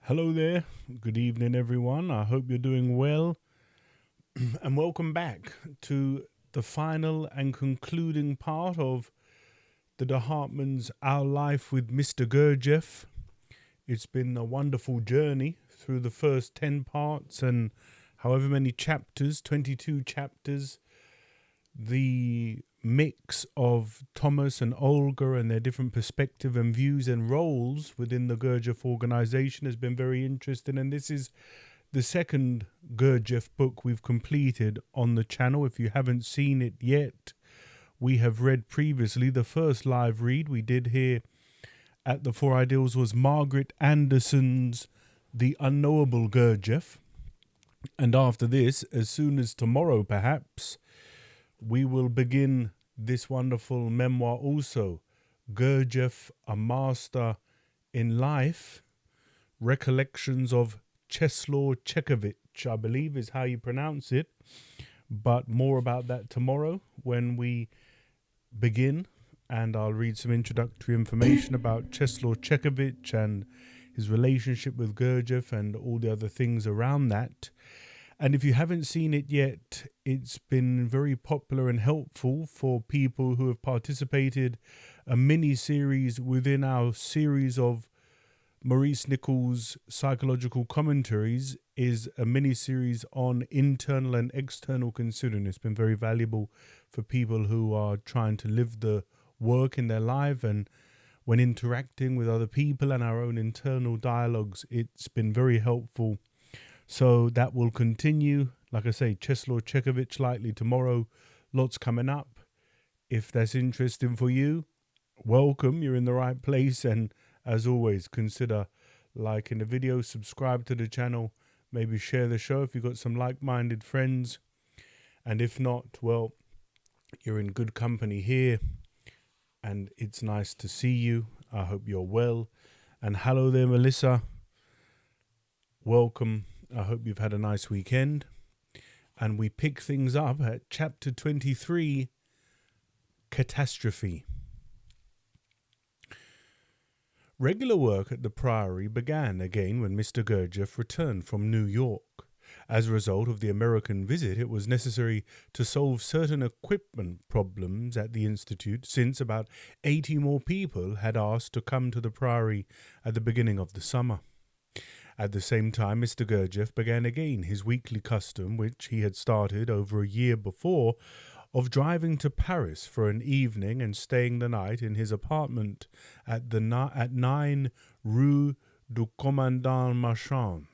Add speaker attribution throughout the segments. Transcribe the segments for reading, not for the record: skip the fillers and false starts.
Speaker 1: Hello there. Good evening, everyone. I hope you're doing well. And welcome back to the final and concluding part of the Hartmanns' Our Life with Mr. Gurdjieff. It's been a wonderful journey through the first 10 parts and however many chapters, 22 chapters. The mix of Thomas and Olga and their different perspective and views and roles within the Gurdjieff organization has been very interesting. And this is the second Gurdjieff book we've completed on the channel. If you haven't seen it yet, we have read previously. The first live read we did here at the Four Ideals was Margaret Anderson's The Unknowable Gurdjieff. And after this, as soon as tomorrow perhaps, we will begin this wonderful memoir also, Gurdjieff, a Master in Life, Recollections of ch.23-26, I believe is how you pronounce it. But more about that tomorrow when we begin. And I'll read some introductory information about ch.23 and his relationship with Gurdjieff and all the other things around that. And if you haven't seen it yet, it's been very popular and helpful for people who have participated. A mini-series within our series of Maurice Nichols' psychological commentaries is a mini-series on internal and external considering. It's been very valuable for people who are trying to live the work in their life, and when interacting with other people and our own internal dialogues, it's been very helpful. So that will continue. Like I say, ch.23 likely tomorrow. Lots coming up. If that's interesting for you, welcome. You're in the right place. And as always, consider liking the video, subscribe to the channel, maybe share the show if you've got some like-minded friends. And if not, well, you're in good company here. And it's nice to see you. I hope you're well. And hello there, Melissa. Welcome. I hope you've had a nice weekend. And we pick things up at chapter 23, Catastrophe. Regular work at the Priory began again when Mr. Gurdjieff returned from New York. As a result of the American visit, it was necessary to solve certain equipment problems at the Institute, since about 80 more people had asked to come to the Priory at the beginning of the summer. At the same time, Mr. Gurdjieff began again his weekly custom, which he had started over a year before, of driving to Paris for an evening and staying the night in his apartment at 9 Rue du Commandant Marchand.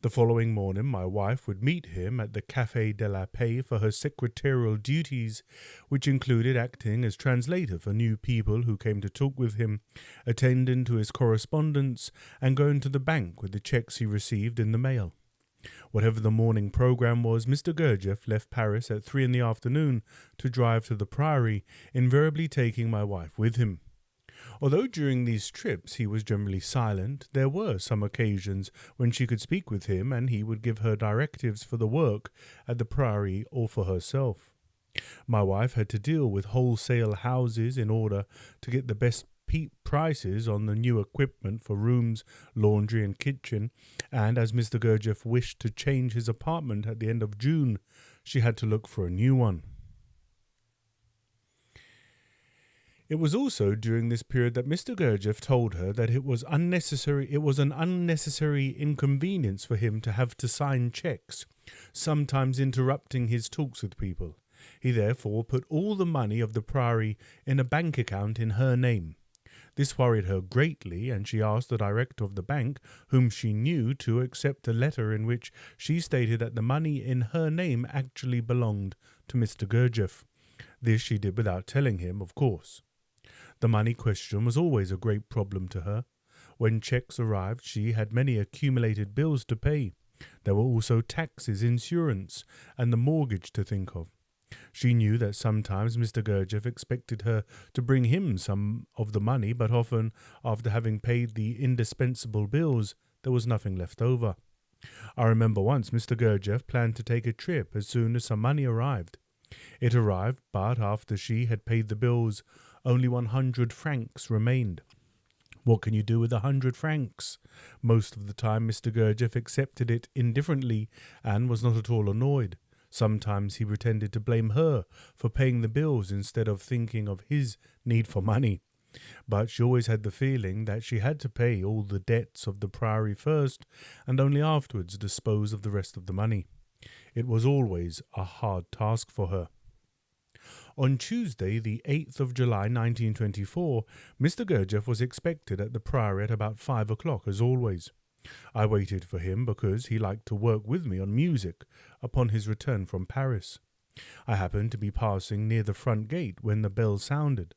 Speaker 1: The following morning, my wife would meet him at the Café de la Paix for her secretarial duties, which included acting as translator for new people who came to talk with him, attending to his correspondence, and going to the bank with the checks he received in the mail. Whatever the morning program was, Mr. Gurdjieff left Paris at 3 p.m. to drive to the Priory, invariably taking my wife with him. Although during these trips he was generally silent, there were some occasions when she could speak with him and he would give her directives for the work at the Priory or for herself. My wife had to deal with wholesale houses in order to get the best prices on the new equipment for rooms, laundry and kitchen, and as Mr. Gurdjieff wished to change his apartment at the end of June, she had to look for a new one. It was also during this period that Mr. Gurdjieff told her that it was an unnecessary inconvenience for him to have to sign checks, sometimes interrupting his talks with people. He therefore put all the money of the Priory in a bank account in her name. This worried her greatly, and she asked the director of the bank, whom she knew, to accept a letter in which she stated that the money in her name actually belonged to Mr. Gurdjieff. This she did without telling him, of course. The money question was always a great problem to her. When checks arrived, she had many accumulated bills to pay. There were also taxes, insurance, and the mortgage to think of. She knew that sometimes Mr. Gurdjieff expected her to bring him some of the money, but often, after having paid the indispensable bills, there was nothing left over. I remember once Mr. Gurdjieff planned to take a trip as soon as some money arrived. It arrived, but after she had paid the bills, only 100 francs remained. What can you do with 100 francs? Most of the time Mr. Gurdjieff accepted it indifferently and was not at all annoyed. Sometimes he pretended to blame her for paying the bills instead of thinking of his need for money. But she always had the feeling that she had to pay all the debts of the Priory first and only afterwards dispose of the rest of the money. It was always a hard task for her. On Tuesday, the 8th of July 1924, Mr. Gurdjieff was expected at the Priory at about 5 o'clock, as always. I waited for him because he liked to work with me on music upon his return from Paris. I happened to be passing near the front gate when the bell sounded.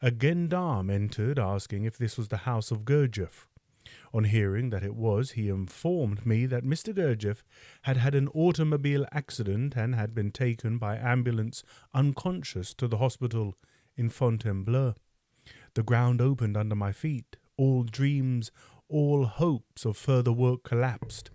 Speaker 1: A gendarme entered, asking if this was the house of Gurdjieff. On hearing that it was, he informed me that Mr. Gurdjieff had had an automobile accident and had been taken by ambulance unconscious to the hospital in Fontainebleau. The ground opened under my feet. All dreams, all hopes of further work collapsed.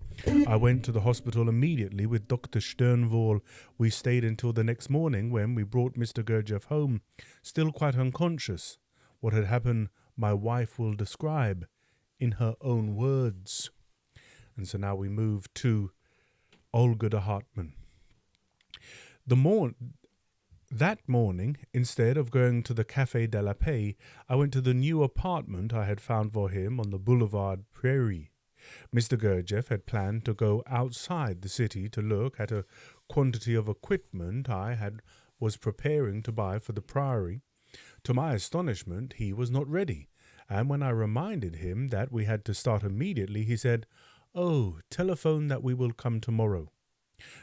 Speaker 1: I went to the hospital immediately with Dr. Sternwohl. We stayed until the next morning, when we brought Mr. Gurdjieff home, still quite unconscious. What had happened my wife will describe in her own words. And so now we move to Olga de Hartmann. That morning, instead of going to the Café de la Paix, I went to the new apartment I had found for him on the Boulevard Prairie. Mr. Gurdjieff had planned to go outside the city to look at a quantity of equipment was preparing to buy for the Priory. To my astonishment, he was not ready, and when I reminded him that we had to start immediately, he said, "Oh, telephone that we will come tomorrow."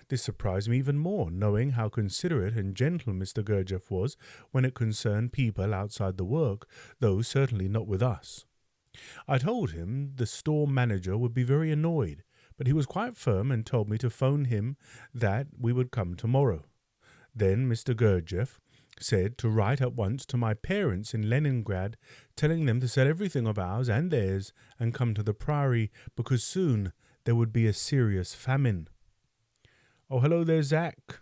Speaker 1: This surprised me even more, knowing how considerate and gentle Mr. Gurdjieff was when it concerned people outside the work, though certainly not with us. I told him the store manager would be very annoyed, but he was quite firm and told me to phone him that we would come tomorrow. Then Mr. Gurdjieff said to write at once to my parents in Leningrad, telling them to sell everything of ours and theirs and come to the Priory, because soon there would be a serious famine. Oh, hello there, Zach.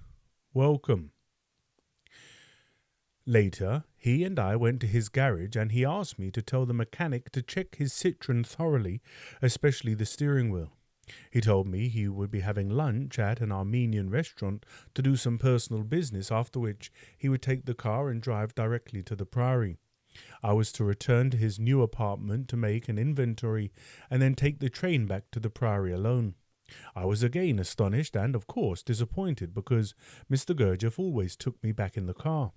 Speaker 1: Welcome. Later, he and I went to his garage, and he asked me to tell the mechanic to check his Citroën thoroughly, especially the steering wheel. He told me he would be having lunch at an Armenian restaurant to do some personal business, after which he would take the car and drive directly to the Priory. I was to return to his new apartment to make an inventory and then take the train back to the Priory alone. I was again astonished and, of course, disappointed, because Mr. Gurdjieff always took me back in the car.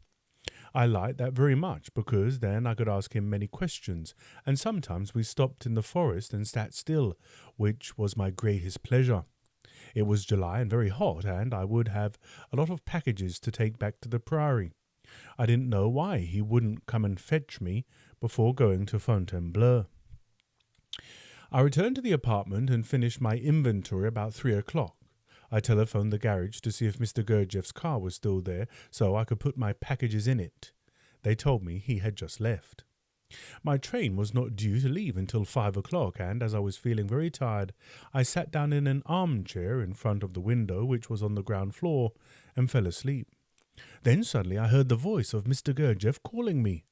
Speaker 1: I liked that very much, because then I could ask him many questions, and sometimes we stopped in the forest and sat still, which was my greatest pleasure. It was July and very hot, and I would have a lot of packages to take back to the Priory. I didn't know why he wouldn't come and fetch me before going to Fontainebleau. I returned to the apartment and finished my inventory about 3 o'clock. I telephoned the garage to see if Mr. Gurdjieff's car was still there, so I could put my packages in it. They told me he had just left. My train was not due to leave until 5 o'clock, and as I was feeling very tired, I sat down in an armchair in front of the window, which was on the ground floor, and fell asleep. Then suddenly I heard the voice of Mr. Gurdjieff calling me.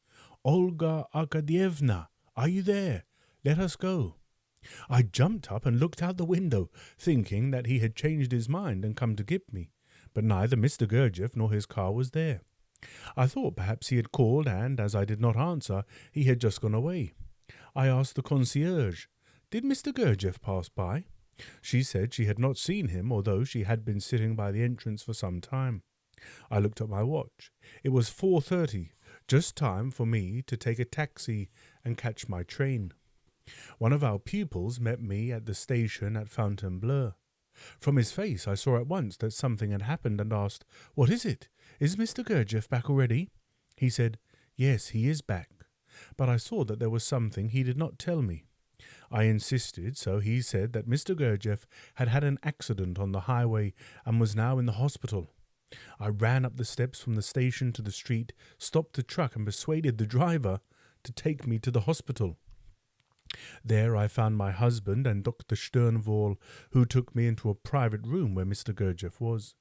Speaker 1: "Olga Arkadyevna, are you there? Let us go." I jumped up and looked out the window, thinking that he had changed his mind and come to get me, but neither Mr. Gurdjieff nor his car was there. I thought perhaps he had called, and as I did not answer, he had just gone away. I asked the concierge, "Did Mr. Gurdjieff pass by?" She said she had not seen him, although she had been sitting by the entrance for some time. I looked at my watch. It was 4:30, just time for me to take a taxi and catch my train. One of our pupils met me at the station at Fontainebleau. From his face I saw at once that something had happened, and asked, "What is it? Is Mr. Gurdjieff back already?" He said, "Yes, he is back." But I saw that there was something he did not tell me. I insisted, so he said that Mr. Gurdjieff had had an accident on the highway and was now in the hospital. I ran up the steps from the station to the street, stopped the truck, and persuaded the driver to take me to the hospital. There I found my husband and Dr. Sternwohl, who took me into a private room where Mr. Gurdjieff was.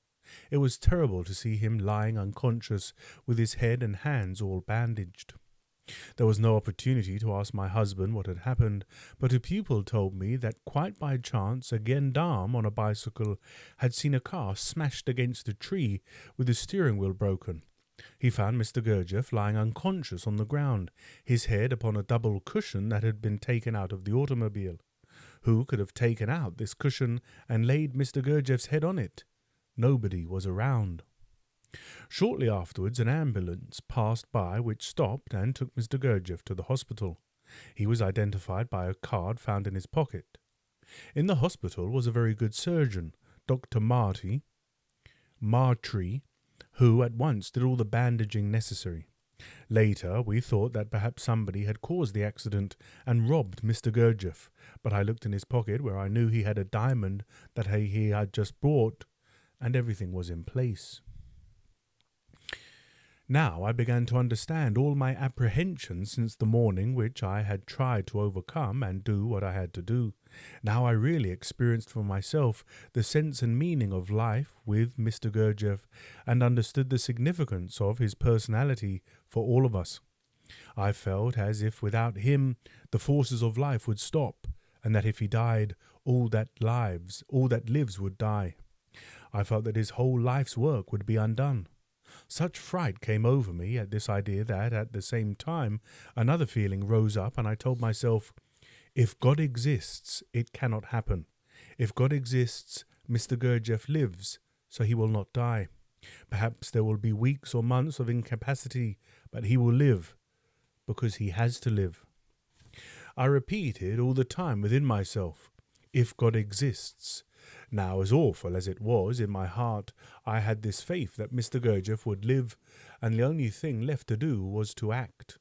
Speaker 1: It was terrible to see him lying unconscious with his head and hands all bandaged. There was no opportunity to ask my husband what had happened, but a pupil told me that quite by chance a gendarme on a bicycle had seen a car smashed against a tree with the steering wheel broken. He found Mr. Gurdjieff lying unconscious on the ground, his head upon a double cushion that had been taken out of the automobile. Who could have taken out this cushion and laid Mr. Gurdjieff's head on it? Nobody was around. Shortly afterwards, an ambulance passed by which stopped and took Mr. Gurdjieff to the hospital. He was identified by a card found in his pocket. In the hospital was a very good surgeon, Dr. Martry, who at once did all the bandaging necessary. Later, we thought that perhaps somebody had caused the accident and robbed Mr. Gurdjieff, but I looked in his pocket where I knew he had a diamond that he had just bought, and everything was in place. Now I began to understand all my apprehensions since the morning which I had tried to overcome and do what I had to do. Now I really experienced for myself the sense and meaning of life with Mr. Gurdjieff and understood the significance of his personality for all of us. I felt as if without him the forces of life would stop, and that if he died, all that lives would die. I felt that his whole life's work would be undone. Such fright came over me at this idea that, at the same time, another feeling rose up, and I told myself, if God exists, it cannot happen. If God exists, Mr. Gurdjieff lives, so he will not die. Perhaps there will be weeks or months of incapacity, but he will live, because he has to live. I repeated all the time within myself, if God exists. Now, as awful as it was, in my heart I had this faith that Mr. Gurdjieff would live, and the only thing left to do was to act.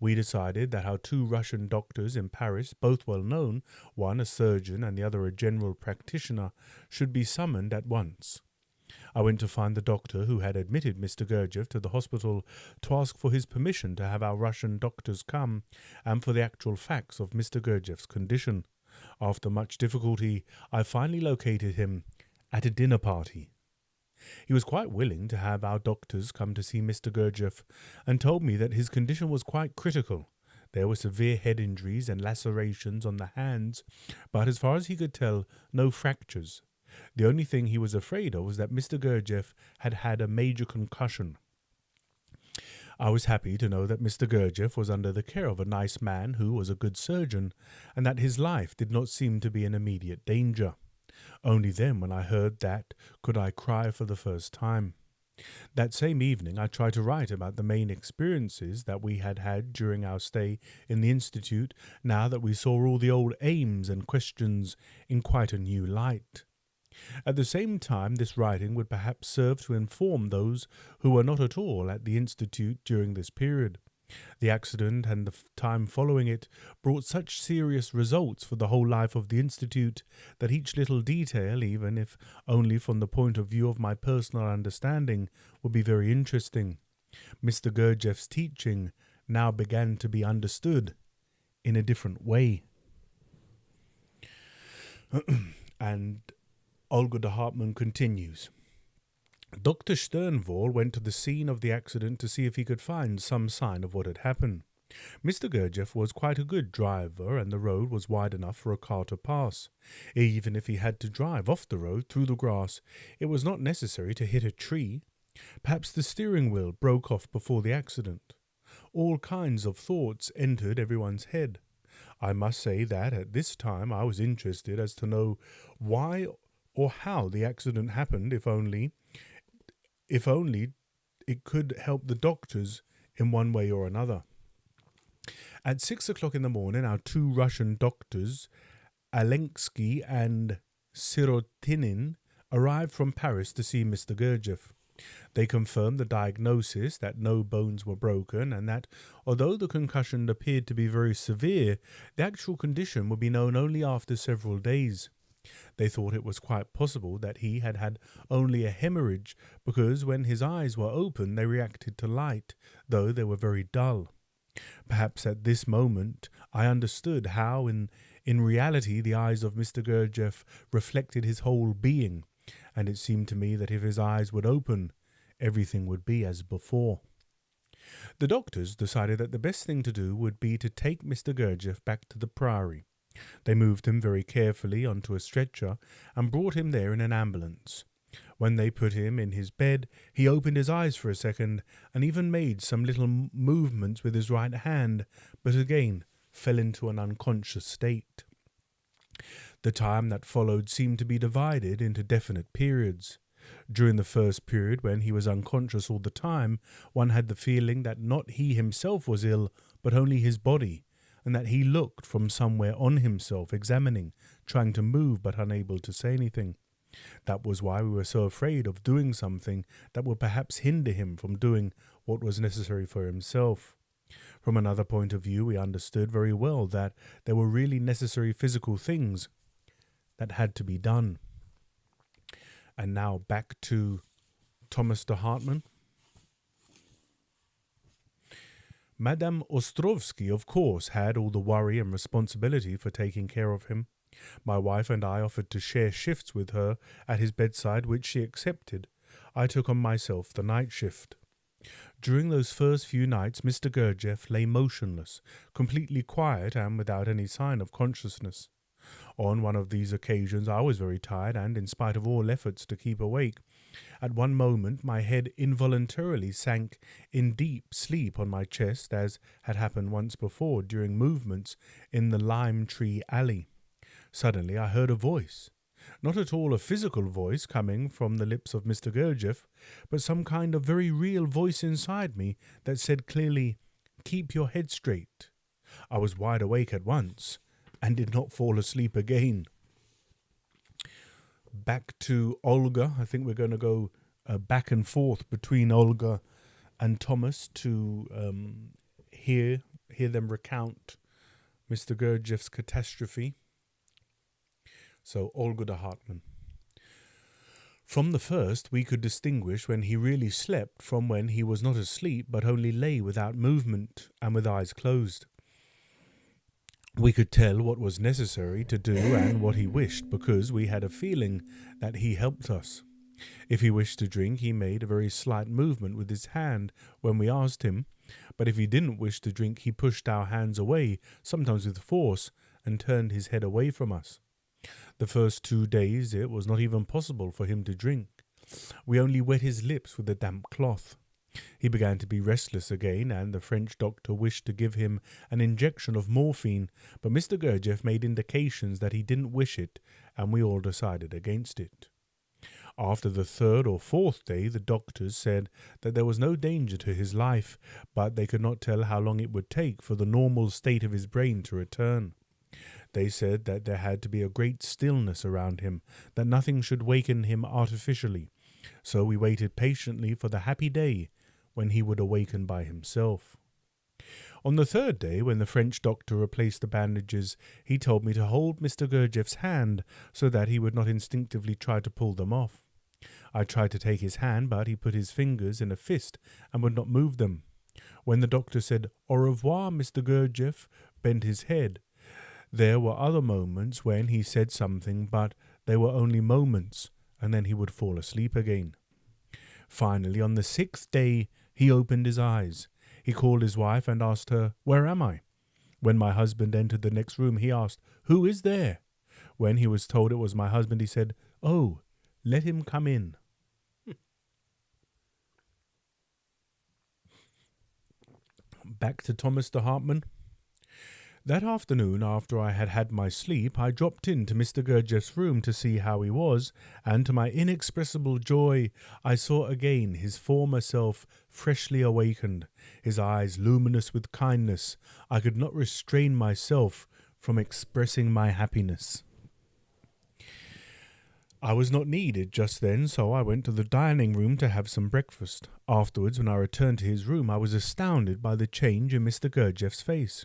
Speaker 1: We decided that our two Russian doctors in Paris, both well known, one a surgeon and the other a general practitioner, should be summoned at once. I went to find the doctor who had admitted Mr. Gurdjieff to the hospital to ask for his permission to have our Russian doctors come, and for the actual facts of Mr. Gurdjieff's condition. After much difficulty, I finally located him at a dinner party. He was quite willing to have our doctors come to see Mr. Gurdjieff, and told me that his condition was quite critical. There were severe head injuries and lacerations on the hands, but as far as he could tell, no fractures. The only thing he was afraid of was that Mr. Gurdjieff had had a major concussion. I was happy to know that Mr. Gurdjieff was under the care of a nice man who was a good surgeon, and that his life did not seem to be in immediate danger. Only then, when I heard that, could I cry for the first time. That same evening I tried to write about the main experiences that we had had during our stay in the Institute, now that we saw all the old aims and questions in quite a new light. At the same time, this writing would perhaps serve to inform those who were not at all at the Institute during this period. The accident and the time following it brought such serious results for the whole life of the Institute that each little detail, even if only from the point of view of my personal understanding, would be very interesting. Mr. Gurdjieff's teaching now began to be understood in a different way. And Olga de Hartmann continues. Dr. Sternwall went to the scene of the accident to see if he could find some sign of what had happened. Mr. Gurdjieff was quite a good driver, and the road was wide enough for a car to pass. Even if he had to drive off the road through the grass, it was not necessary to hit a tree. Perhaps the steering wheel broke off before the accident. All kinds of thoughts entered everyone's head. I must say that at this time I was interested as to know why or how the accident happened, if only it could help the doctors in one way or another. At 6 o'clock in the morning, our two Russian doctors, Alensky and Sirotinin, arrived from Paris to see Mr. Gurdjieff. They confirmed the diagnosis that no bones were broken, and that, although the concussion appeared to be very severe, the actual condition would be known only after several days. They thought it was quite possible that he had had only a hemorrhage, because when his eyes were open they reacted to light, though they were very dull. Perhaps at this moment I understood how in reality the eyes of Mr. Gurdjieff reflected his whole being, and it seemed to me that if his eyes would open, everything would be as before. The doctors decided that the best thing to do would be to take Mr. Gurdjieff back to the priory. They moved him very carefully onto a stretcher and brought him there in an ambulance. When they put him in his bed, he opened his eyes for a second and even made some little movements with his right hand, but again fell into an unconscious state. The time that followed seemed to be divided into definite periods. During the first period, when he was unconscious all the time, one had the feeling that not he himself was ill, but only his body, and that he looked from somewhere on himself, examining, trying to move but unable to say anything. That was why we were so afraid of doing something that would perhaps hinder him from doing what was necessary for himself. From another point of view, we understood very well that there were really necessary physical things that had to be done. And now back to Thomas de Hartmann. Madame Ostrovsky, of course, had all the worry and responsibility for taking care of him. My wife and I offered to share shifts with her at his bedside, which she accepted. I took on myself the night shift. During those first few nights, Mr. Gurdjieff lay motionless, completely quiet and without any sign of consciousness. On one of these occasions I was very tired and, in spite of all efforts to keep awake, at one moment my head involuntarily sank in deep sleep on my chest, as had happened once before during movements in the lime tree alley. Suddenly I heard a voice, not at all a physical voice coming from the lips of Mr. Gurdjieff, but some kind of very real voice inside me that said clearly, "Keep your head straight." I was wide awake at once and did not fall asleep again. Back to Olga. I think we're going to go back and forth between Olga and Thomas to hear them recount Mr. Gurdjieff's catastrophe. So, Olga de Hartmann. From the first, we could distinguish when he really slept from when he was not asleep but only lay without movement and with eyes closed. We could tell what was necessary to do and what he wished, because we had a feeling that he helped us. If he wished to drink, he made a very slight movement with his hand when we asked him, but if he didn't wish to drink, he pushed our hands away, sometimes with force, and turned his head away from us. The first 2 days it was not even possible for him to drink. We only wet his lips with a damp cloth. He began to be restless again, and the French doctor wished to give him an injection of morphine, but Mr. Gurdjieff made indications that he didn't wish it, and we all decided against it. After the 3rd or 4th day, the doctors said that there was no danger to his life, but they could not tell how long it would take for the normal state of his brain to return. They said that there had to be a great stillness around him, that nothing should waken him artificially. So we waited patiently for the happy day when he would awaken by himself. On the 3rd day, when the French doctor replaced the bandages, he told me to hold Mr. Gurdjieff's hand so that he would not instinctively try to pull them off. I tried to take his hand, but he put his fingers in a fist and would not move them. When the doctor said, "Au revoir, Mr. Gurdjieff," bent his head. There were other moments when he said something, but they were only moments, and then he would fall asleep again. Finally, on the 6th day, he opened his eyes. He called his wife and asked her, "Where am I?" When my husband entered the next room, he asked, "Who is there?" When he was told it was my husband, he said, "Oh, let him come in." Back to Thomas de Hartmann. That afternoon, after I had had my sleep, I dropped into Mr. Gurdjieff's room to see how he was, and to my inexpressible joy, I saw again his former self freshly awakened, his eyes luminous with kindness. I could not restrain myself from expressing my happiness. I was not needed just then, so I went to the dining room to have some breakfast. Afterwards, when I returned to his room, I was astounded by the change in Mr. Gurdjieff's face.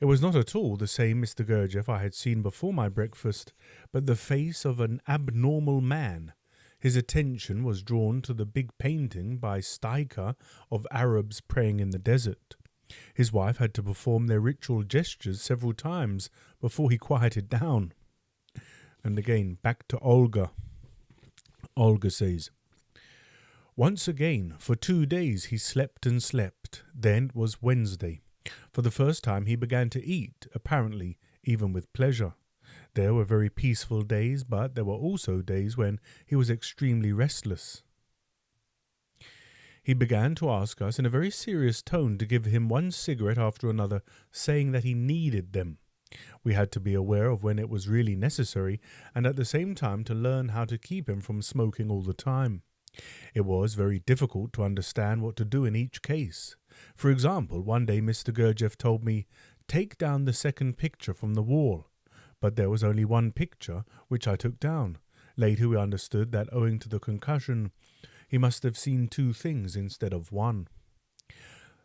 Speaker 1: It was not at all the same Mr. Gurdjieff I had seen before my breakfast, but the face of an abnormal man. His attention was drawn to the big painting by Steiker of Arabs praying in the desert. His wife had to perform their ritual gestures several times before he quieted down. And again, back to Olga. Olga says, Once again, for 2 days he slept and slept. Then it was Wednesday. For the first time he began to eat, apparently even with pleasure. There were very peaceful days, but there were also days when he was extremely restless. He began to ask us in a very serious tone to give him one cigarette after another, saying that he needed them. We had to be aware of when it was really necessary, and at the same time to learn how to keep him from smoking all the time. It was very difficult to understand what to do in each case. For example, one day Mr. Gurdjieff told me, "Take down the second picture from the wall." But there was only one picture, which I took down. Later we understood that owing to the concussion, he must have seen 2 things instead of 1.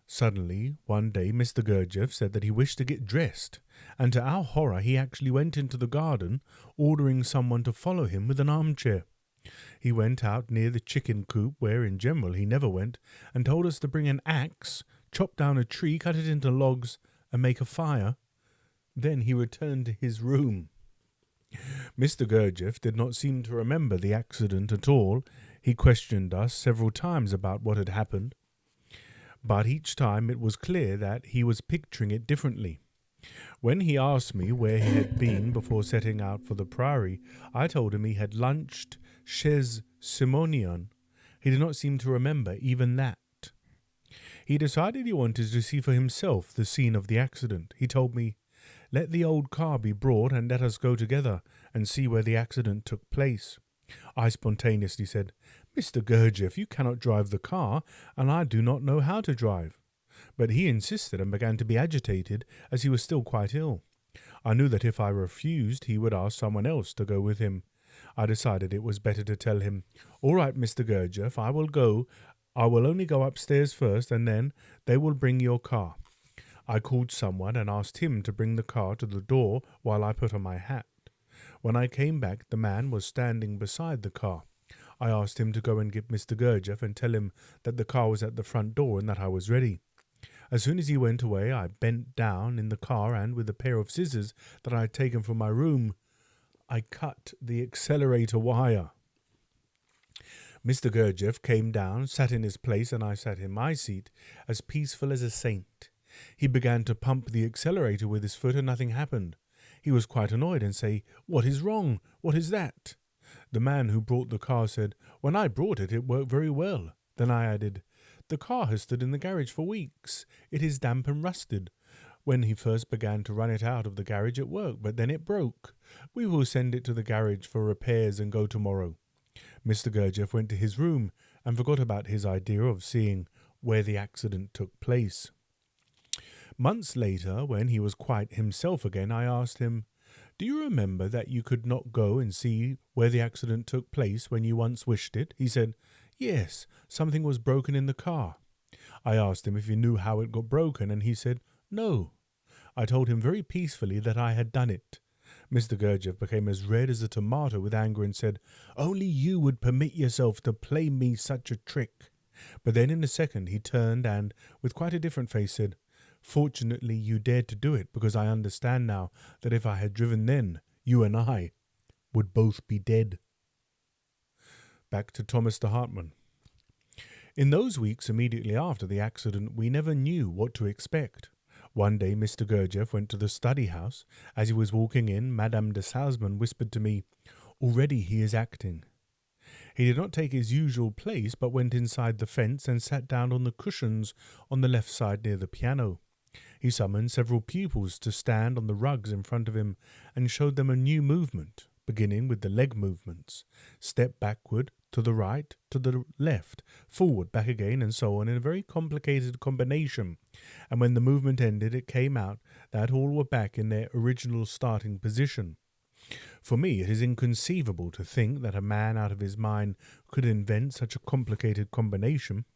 Speaker 1: Suddenly, one day, Mr. Gurdjieff said that he wished to get dressed, and to our horror he actually went into the garden, ordering someone to follow him with an armchair. He went out near the chicken coop, where in general he never went, and told us to bring an axe, chop down a tree, cut it into logs, and make a fire. Then he returned to his room. Mr. Gurdjieff did not seem to remember the accident at all. He questioned us several times about what had happened, but each time it was clear that he was picturing it differently. When he asked me where he had been before setting out for the Priory, I told him he had lunched chez Simonian. He did not seem to remember even that. He decided he wanted to see for himself the scene of the accident. He told me, "Let the old car be brought and let us go together and see where the accident took place." I spontaneously said, "Mr. Gurdjieff, you cannot drive the car, and I do not know how to drive." But he insisted and began to be agitated, as he was still quite ill. I knew that if I refused, he would ask someone else to go with him. I decided it was better to tell him, "All right, Mr. Gurdjieff, I will go. I will only go upstairs first, and then they will bring your car." I called someone and asked him to bring the car to the door while I put on my hat. When I came back, the man was standing beside the car. I asked him to go and get Mr. Gurdjieff and tell him that the car was at the front door and that I was ready. As soon as he went away, I bent down in the car and, with a pair of scissors that I had taken from my room, I cut the accelerator wire. Mr. Gurdjieff came down, sat in his place, and I sat in my seat, as peaceful as a saint. He began to pump the accelerator with his foot and nothing happened. He was quite annoyed and said, "What is wrong? What is that?" The man who brought the car said, "When I brought it, it worked very well." Then I added, "The car has stood in the garage for weeks. It is damp and rusted. When he first began to run it out of the garage, it worked, but then it broke. We will send it to the garage for repairs and go tomorrow." Mr. Gurdjieff went to his room and forgot about his idea of seeing where the accident took place. Months later, when he was quite himself again, I asked him, "Do you remember that you could not go and see where the accident took place when you once wished it?" He said, "Yes, something was broken in the car." I asked him if he knew how it got broken, and he said, "No." I told him very peacefully that I had done it. Mr. Gurdjieff became as red as a tomato with anger and said, "Only you would permit yourself to play me such a trick." But then in a second he turned and, with quite a different face, said, "Fortunately you dared to do it, because I understand now that if I had driven then, you and I would both be dead." Back to Thomas de Hartmann. In those weeks immediately after the accident, we never knew what to expect. One day Mr. Gurdjieff went to the study house. As he was walking in, Madame de Salzmann whispered to me, "Already he is acting." He did not take his usual place, but went inside the fence and sat down on the cushions on the left side near the piano. He summoned several pupils to stand on the rugs in front of him and showed them a new movement, beginning with the leg movements. Step backward, to the right, to the left, forward, back again, and so on, in a very complicated combination. And when the movement ended, it came out that all were back in their original starting position. For me, it is inconceivable to think that a man out of his mind could invent such a complicated combination.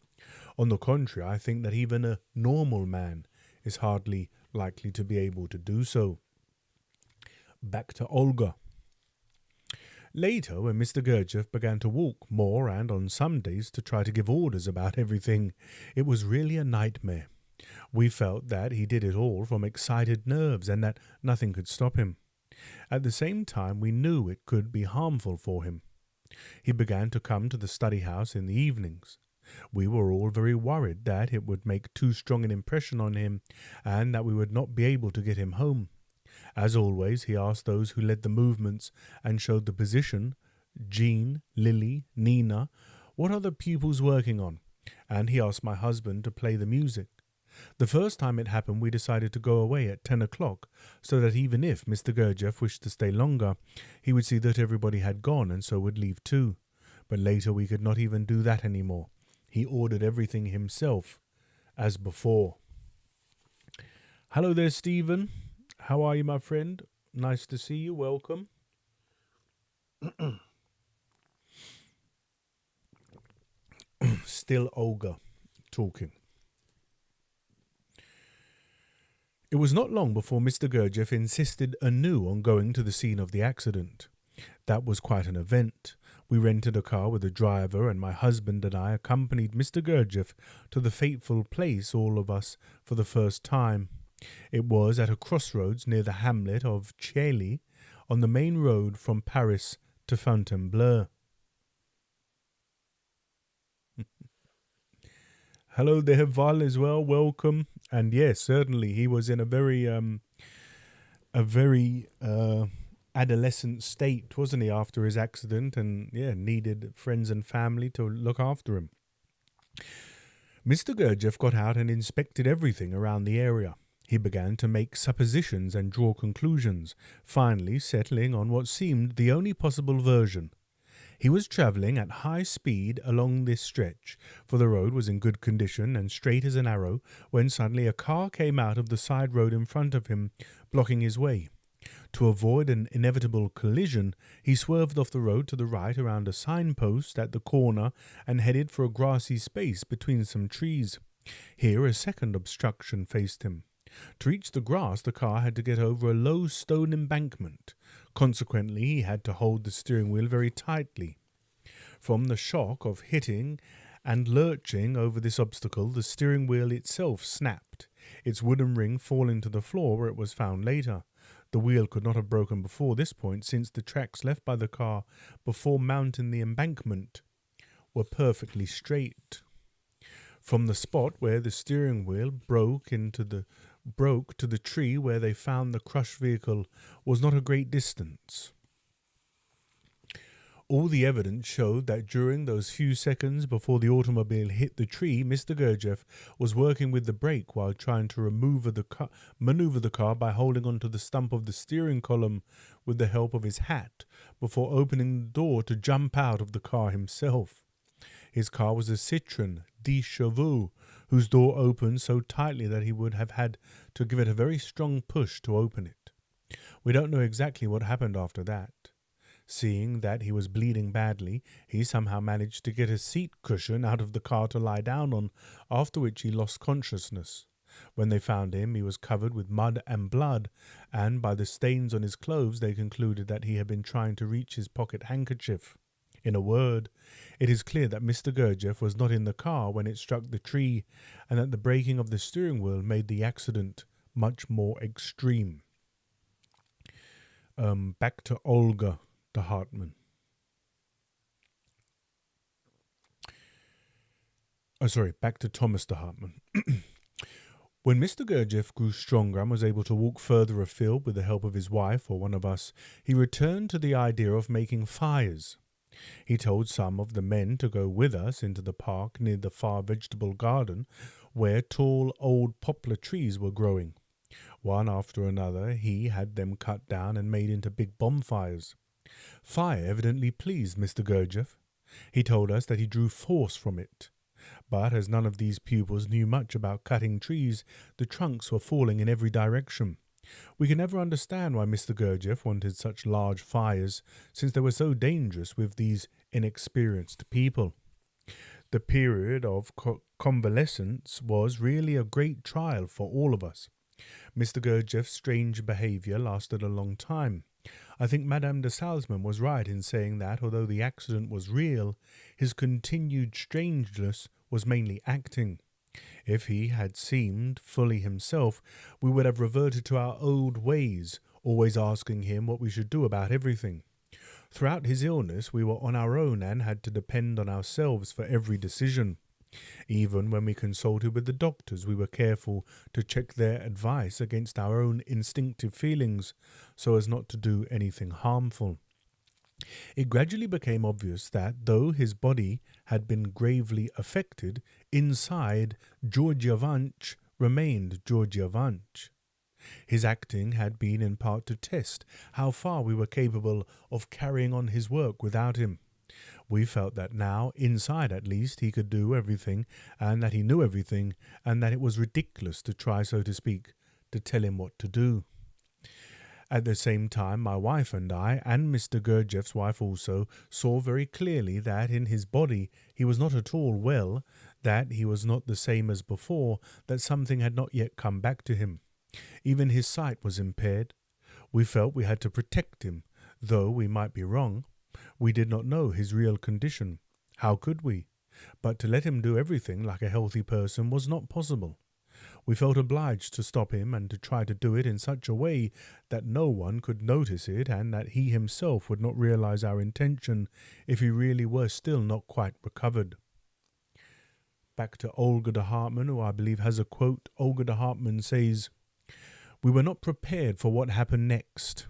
Speaker 1: On the contrary, I think that even a normal man is hardly likely to be able to do so. Back to Olga. Later, when Mr. Gurdjieff began to walk more and on some days to try to give orders about everything, it was really a nightmare. We felt that he did it all from excited nerves and that nothing could stop him. At the same time, we knew it could be harmful for him. He began to come to the study house in the evenings. We were all very worried that it would make too strong an impression on him and that we would not be able to get him home. As always, he asked those who led the movements and showed the position, Jean, Lily, Nina, what are the pupils working on, and he asked my husband to play the music. The first time it happened, we decided to go away at 10 o'clock, so that even if Mr. Gurdjieff wished to stay longer, he would see that everybody had gone and so would leave too. But later we could not even do that anymore. He ordered everything himself, as before. Hello there, Stephen. How are you, my friend? Nice to see you. Welcome. Still Olga talking. It was not long before Mr. Gurdjieff insisted anew on going to the scene of the accident. That was quite an event. We rented a car with a driver, and my husband and I accompanied Mr. Gurdjieff to the fateful place, all of us, for the first time. It was at a crossroads near the hamlet of ch. on the main road from Paris to Fontainebleau. Hello there, Val, as well. Welcome. And yes, certainly he was in a very adolescent state, wasn't he, after his accident, and needed friends and family to look after him. Mr. Gurdjieff got out and inspected everything around the area. He began to make suppositions and draw conclusions, finally settling on what seemed the only possible version. He was travelling at high speed along this stretch, for the road was in good condition and straight as an arrow, when suddenly a car came out of the side road in front of him, blocking his way. To avoid an inevitable collision, he swerved off the road to the right around a signpost at the corner and headed for a grassy space between some trees. Here a second obstruction faced him. To reach the grass, the car had to get over a low stone embankment. Consequently, he had to hold the steering wheel very tightly. From the shock of hitting and lurching over this obstacle, the steering wheel itself snapped, its wooden ring falling to the floor where it was found later. The wheel could not have broken before this point, since the tracks left by the car before mounting the embankment were perfectly straight. From the spot where the steering wheel broke to the tree where they found the crushed vehicle was not a great distance. All the evidence showed that during those few seconds before the automobile hit the tree, Mr. Gurdjieff was working with the brake while trying to maneuver the car by holding onto the stump of the steering column with the help of his hat before opening the door to jump out of the car himself. His car was a Citroën 10 chevaux, whose door opened so tightly that he would have had to give it a very strong push to open it. We don't know exactly what happened after that. Seeing that he was bleeding badly, he somehow managed to get a seat cushion out of the car to lie down on, after which he lost consciousness. When they found him, he was covered with mud and blood, and by the stains on his clothes they concluded that he had been trying to reach his pocket handkerchief. In a word, it is clear that Mr. Gurdjieff was not in the car when it struck the tree, and that the breaking of the steering wheel made the accident much more extreme. Back to Olga de Hartmann. Back to Thomas de Hartmann. When Mr. Gurdjieff grew stronger and was able to walk further afield with the help of his wife or one of us, he returned to the idea of making fires. He told some of the men to go with us into the park near the far vegetable garden, where tall old poplar trees were growing. One after another he had them cut down and made into big bonfires. Fire evidently pleased Mr. Gurdjieff. He told us that he drew force from it. But as none of these pupils knew much about cutting trees, the trunks were falling in every direction. We can never understand why Mr. Gurdjieff wanted such large fires, since they were so dangerous with these inexperienced people. The period of convalescence was really a great trial for all of us. Mr. Gurdjieff's strange behaviour lasted a long time. I think Madame de Salzmann was right in saying that, although the accident was real, his continued strangeness was mainly acting. If he had seemed fully himself, we would have reverted to our old ways, always asking him what we should do about everything. Throughout his illness, we were on our own and had to depend on ourselves for every decision. Even when we consulted with the doctors, we were careful to check their advice against our own instinctive feelings so as not to do anything harmful. It gradually became obvious that, though his body had been gravely affected, inside Gurdjieff remained Gurdjieff. His acting had been in part to test how far we were capable of carrying on his work without him. We felt that now, inside at least, he could do everything, and that he knew everything, and that it was ridiculous to try, so to speak, to tell him what to do. At the same time, my wife and I, and Mr. Gurdjieff's wife also, saw very clearly that in his body he was not at all well, that he was not the same as before, that something had not yet come back to him. Even his sight was impaired. We felt we had to protect him, though we might be wrong. We did not know his real condition. How could we? But to let him do everything like a healthy person was not possible. We felt obliged to stop him and to try to do it in such a way that no one could notice it and that he himself would not realize our intention if he really were still not quite recovered. Back to Olga de Hartmann, who I believe has a quote. Olga de Hartmann says, "We were not prepared for what happened next.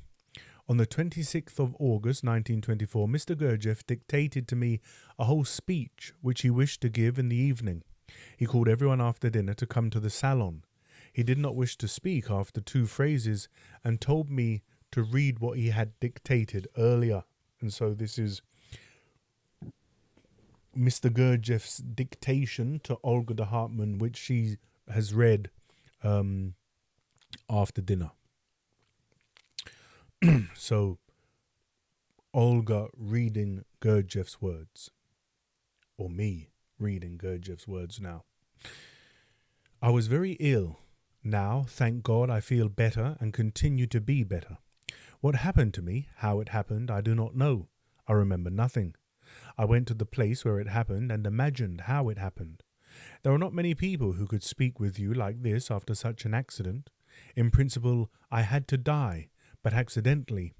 Speaker 1: On the 26th of August 1924, Mr. Gurdjieff dictated to me a whole speech which he wished to give in the evening. He called everyone after dinner to come to the salon. He did not wish to speak after 2 phrases and told me to read what he had dictated earlier." And so this is Mr. Gurdjieff's dictation to Olga de Hartmann, which she has read after dinner. So, Olga reading Gurdjieff's words, or me reading Gurdjieff's words now. "I was very ill. Now, thank God, I feel better and continue to be better. What happened to me, how it happened, I do not know. I remember nothing. I went to the place where it happened and imagined how it happened. There are not many people who could speak with you like this after such an accident. In principle, I had to die, but accidentally,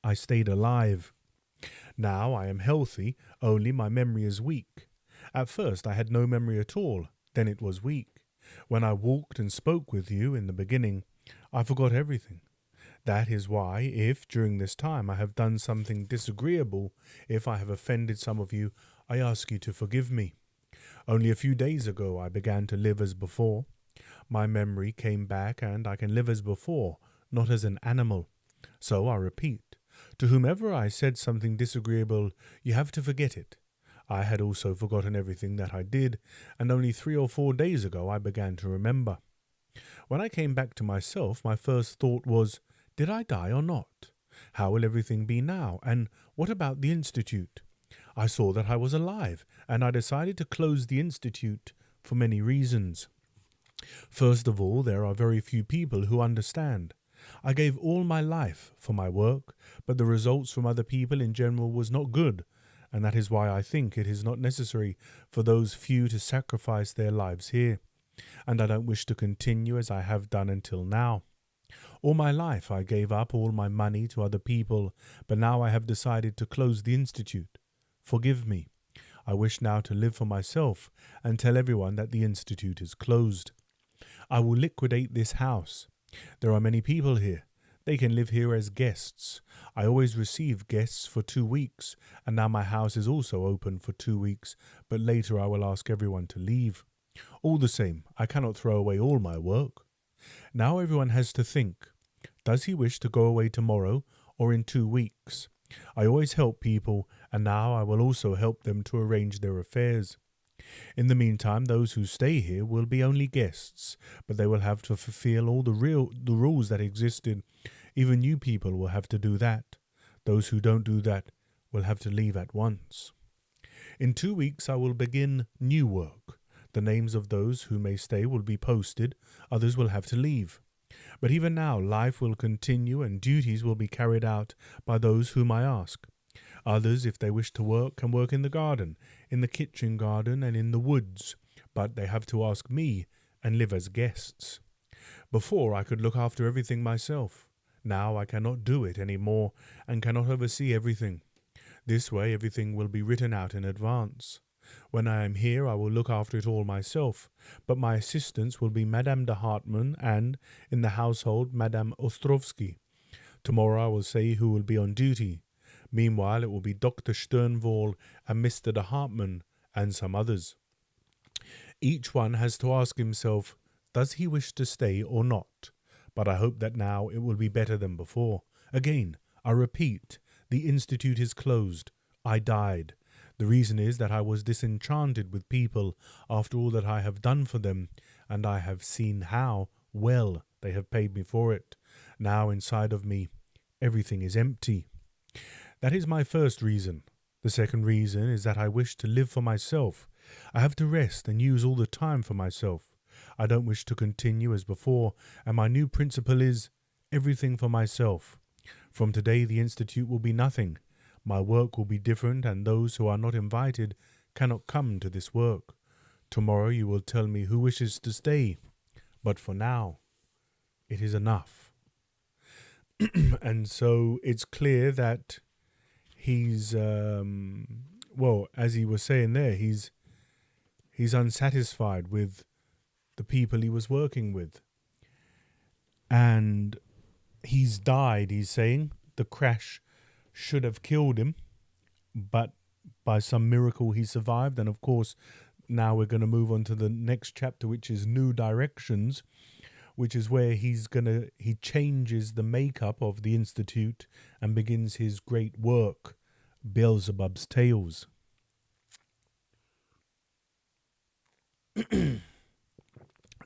Speaker 1: I stayed alive. Now I am healthy, only my memory is weak. At first I had no memory at all, then it was weak. When I walked and spoke with you in the beginning, I forgot everything. That is why, if during this time I have done something disagreeable, if I have offended some of you, I ask you to forgive me. Only a few days ago I began to live as before. My memory came back and I can live as before, not as an animal. So I repeat, to whomever I said something disagreeable, you have to forget it. I had also forgotten everything that I did, and only 3 or 4 days ago I began to remember. When I came back to myself, my first thought was, did I die or not? How will everything be now? And what about the Institute? I saw that I was alive, and I decided to close the Institute for many reasons. First of all, there are very few people who understand. I gave all my life for my work, but the results from other people in general was not good, and that is why I think it is not necessary for those few to sacrifice their lives here, and I don't wish to continue as I have done until now. All my life I gave up all my money to other people, but now I have decided to close the Institute. Forgive me. I wish now to live for myself and tell everyone that the Institute is closed. I will liquidate this house. There are many people here. They can live here as guests. I always receive guests for 2 weeks, and now my house is also open for 2 weeks, but later I will ask everyone to leave. All the same, I cannot throw away all my work. Now everyone has to think, does he wish to go away tomorrow or in 2 weeks? I always help people, and now I will also help them to arrange their affairs. In the meantime, those who stay here will be only guests, but they will have to fulfill all the rules that existed. Even you people will have to do that. Those who don't do that will have to leave at once. In 2 weeks I will begin new work. The names of those who may stay will be posted, others will have to leave. But even now life will continue and duties will be carried out by those whom I ask. Others, if they wish to work, can work in the garden, in the kitchen garden and in the woods, but they have to ask me and live as guests. Before I could look after everything myself. Now I cannot do it any more and cannot oversee everything. This way everything will be written out in advance. When I am here, I will look after it all myself, but my assistants will be Madame de Hartmann and, in the household, Madame Ostrovsky. Tomorrow I will say who will be on duty. Meanwhile, it will be Dr. Sternwohl and Mr. de Hartmann and some others. Each one has to ask himself, does he wish to stay or not? But I hope that now it will be better than before. Again, I repeat, the institute is closed. I died. The reason is that I was disenchanted with people after all that I have done for them, and I have seen how well they have paid me for it. Now inside of me, everything is empty. That is my first reason. The second reason is that I wish to live for myself. I have to rest and use all the time for myself. I don't wish to continue as before, and my new principle is everything for myself. From today the institute will be nothing. My work will be different, and those who are not invited cannot come to this work. Tomorrow you will tell me who wishes to stay, but for now, it is enough. And so it's clear that he's, as he was saying there, he's unsatisfied with the people he was working with. And he's died, he's saying. The crash should have killed him, but by some miracle he survived. And of course, now we're going to move on to the next chapter, which is New Directions, which is where he changes the makeup of the institute and begins his great work, Beelzebub's Tales.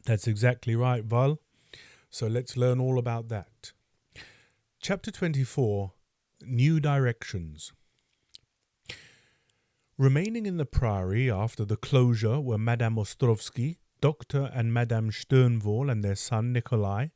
Speaker 1: That's exactly right, Val. So let's learn all about that. Chapter 24, New Directions. Remaining in the priory after the closure were Madame Ostrovsky, Dr. and Madame Sternwohl and their son Nikolai,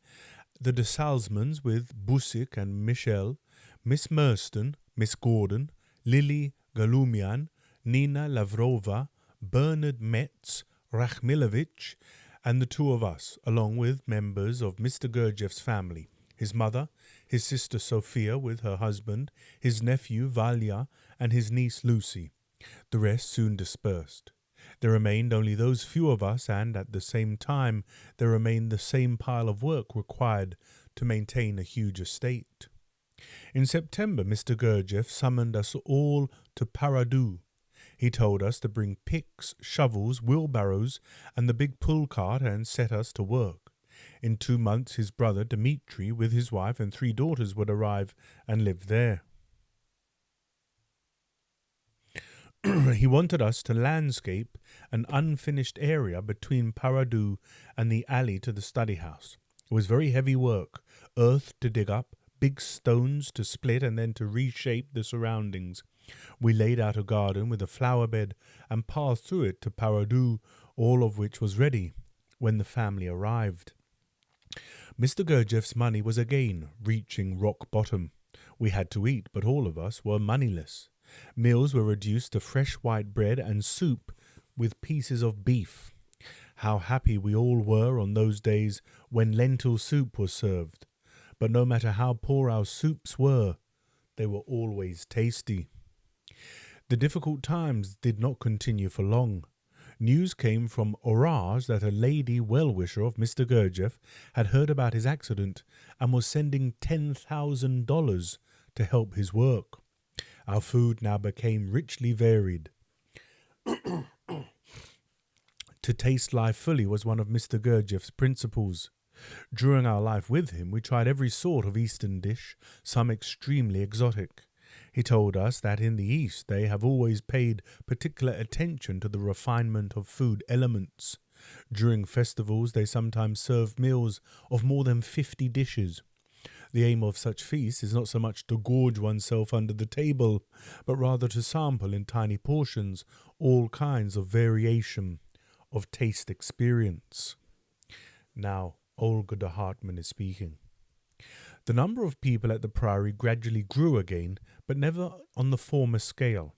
Speaker 1: the de Salzmans with Busick and Michel, Miss Merston, Miss Gordon, Lily Galumian, Nina Lavrova, Bernard Metz, Rachmilovich, and the two of us, along with members of Mr. Gurdjieff's family, his mother, his sister Sophia with her husband, his nephew Valya, and his niece Lucy. The rest soon dispersed. There remained only those few of us, and at the same time there remained the same pile of work required to maintain a huge estate. In September, Mr. Gurdjieff summoned us all to Paradou. He told us to bring picks, shovels, wheelbarrows, and the big pull cart and set us to work. In 2 months his brother Dmitri, with his wife and 3 daughters, would arrive and live there. He wanted us to landscape an unfinished area between Paradou and the alley to the study house. It was very heavy work, earth to dig up, big stones to split and then to reshape the surroundings. We laid out a garden with a flower bed and passed through it to Paradou, all of which was ready when the family arrived. Mr. Gurdjieff's money was again reaching rock bottom. We had to eat, but all of us were moneyless. Meals were reduced to fresh white bread and soup with pieces of beef. How happy we all were on those days when lentil soup was served. But no matter how poor our soups were, they were always tasty. The difficult times did not continue for long. News came from Orange that a lady well-wisher of Mr. Gurdjieff had heard about his accident and was sending $10,000 to help his work. Our food now became richly varied. To taste life fully was one of Mr. Gurdjieff's principles. During our life with him, we tried every sort of Eastern dish, some extremely exotic. He told us that in the East they have always paid particular attention to the refinement of food elements. During festivals they sometimes serve meals of more than 50 dishes. The aim of such feasts is not so much to gorge oneself under the table, but rather to sample in tiny portions all kinds of variation of taste experience. Now, Olga de Hartmann is speaking. The number of people at the priory gradually grew again, but never on the former scale.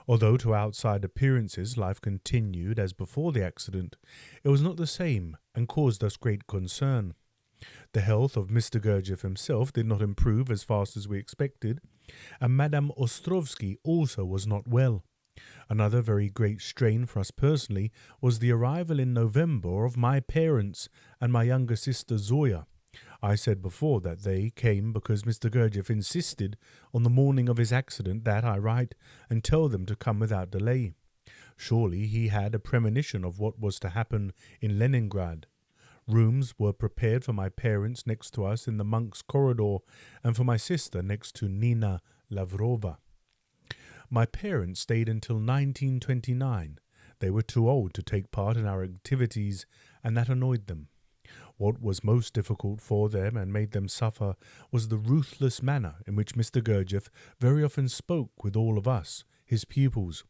Speaker 1: Although to outside appearances life continued as before the accident, it was not the same and caused us great concern. The health of Mr. Gurdjieff himself did not improve as fast as we expected, and Madame Ostrovsky also was not well. Another very great strain for us personally was the arrival in November of my parents and my younger sister Zoya. I said before that they came because Mr. Gurdjieff insisted on the morning of his accident that I write and tell them to come without delay. Surely he had a premonition of what was to happen in Leningrad. Rooms were prepared for my parents next to us in the monks' corridor and for my sister next to Nina Lavrova. My parents stayed until 1929. They were too old to take part in our activities, and that annoyed them. What was most difficult for them and made them suffer was the ruthless manner in which Mr. Gurdjieff very often spoke with all of us, his pupils.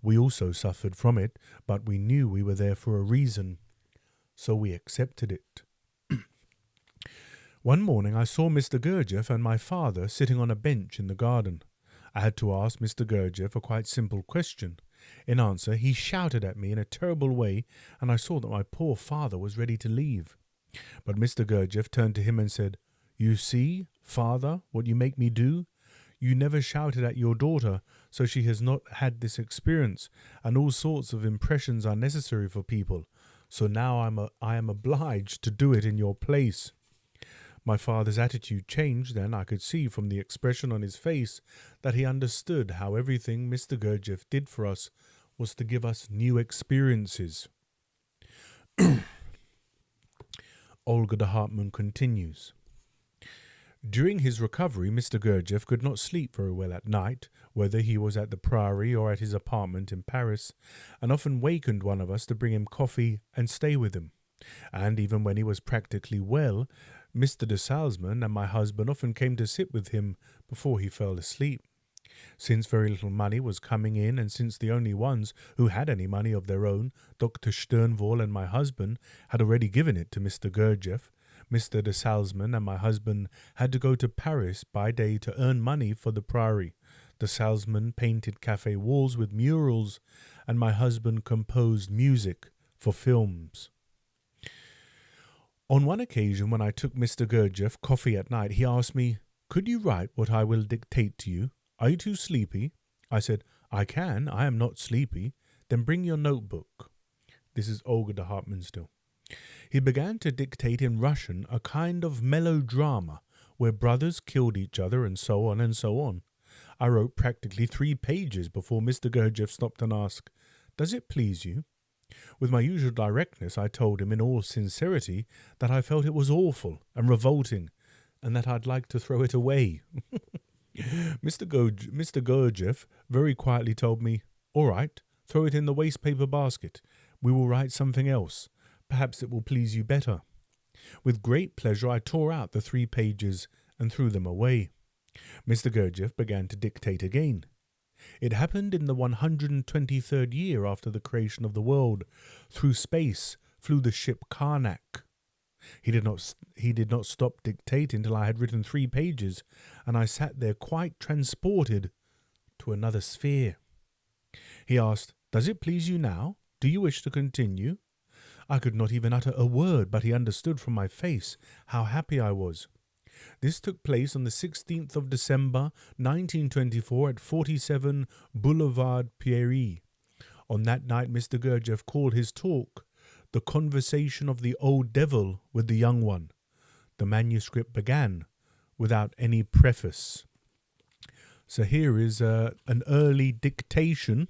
Speaker 1: We also suffered from it, but we knew we were there for a reason, so we accepted it. One morning I saw Mr. Gurdjieff and my father sitting on a bench in the garden. I had to ask Mr. Gurdjieff a quite simple question. In answer, he shouted at me in a terrible way, and I saw that my poor father was ready to leave. But Mr. Gurdjieff turned to him and said, "You see, father, what you make me do? You never shouted at your daughter, so she has not had this experience, and all sorts of impressions are necessary for people. So now I am obliged to do it in your place." My father's attitude changed, and I could see from the expression on his face that he understood how everything Mr. Gurdjieff did for us was to give us new experiences. Olga de Hartmann continues. During his recovery, Mr. Gurdjieff could not sleep very well at night, whether he was at the Priory or at his apartment in Paris, and often wakened one of us to bring him coffee and stay with him. And even when he was practically well, Mr. de Salzmann and my husband often came to sit with him before he fell asleep. Since very little money was coming in, and since the only ones who had any money of their own, Dr. Sternwohl and my husband, had already given it to Mr. Gurdjieff, Mr. de Salzmann and my husband had to go to Paris by day to earn money for the Priory. De Salzmann painted cafe walls with murals, and my husband composed music for films. On one occasion, when I took Mr. Gurdjieff coffee at night, he asked me, "Could you write what I will dictate to you? Are you too sleepy?" I said, "I can. I am not sleepy." "Then bring your notebook." This is Olga de Hartmann still. He began to dictate in Russian a kind of melodrama where brothers killed each other and so on and so on. I wrote practically 3 pages before Mr. Gurdjieff stopped and asked, "Does it please you?" With my usual directness, I told him in all sincerity that I felt it was awful and revolting, and that I'd like to throw it away. Mr. Gurdjieff very quietly told me, "All right, throw it in the waste paper basket. We will write something else. Perhaps it will please you better." With great pleasure, I tore out the 3 pages and threw them away. Mr. Gurdjieff began to dictate again. It happened in the 123rd year after the creation of the world. Through space flew the ship Karnak. He did not stop dictating till I had written 3 pages, and I sat there quite transported to another sphere. He asked, "Does it please you now? Do you wish to continue?" I could not even utter a word, but he understood from my face how happy I was. This took place on the 16th of December, 1924, at 47 Boulevard Pierry. On that night, Mr. Gurdjieff called his talk "The Conversation of the Old Devil with the Young One." The manuscript began without any preface. So here is an early dictation.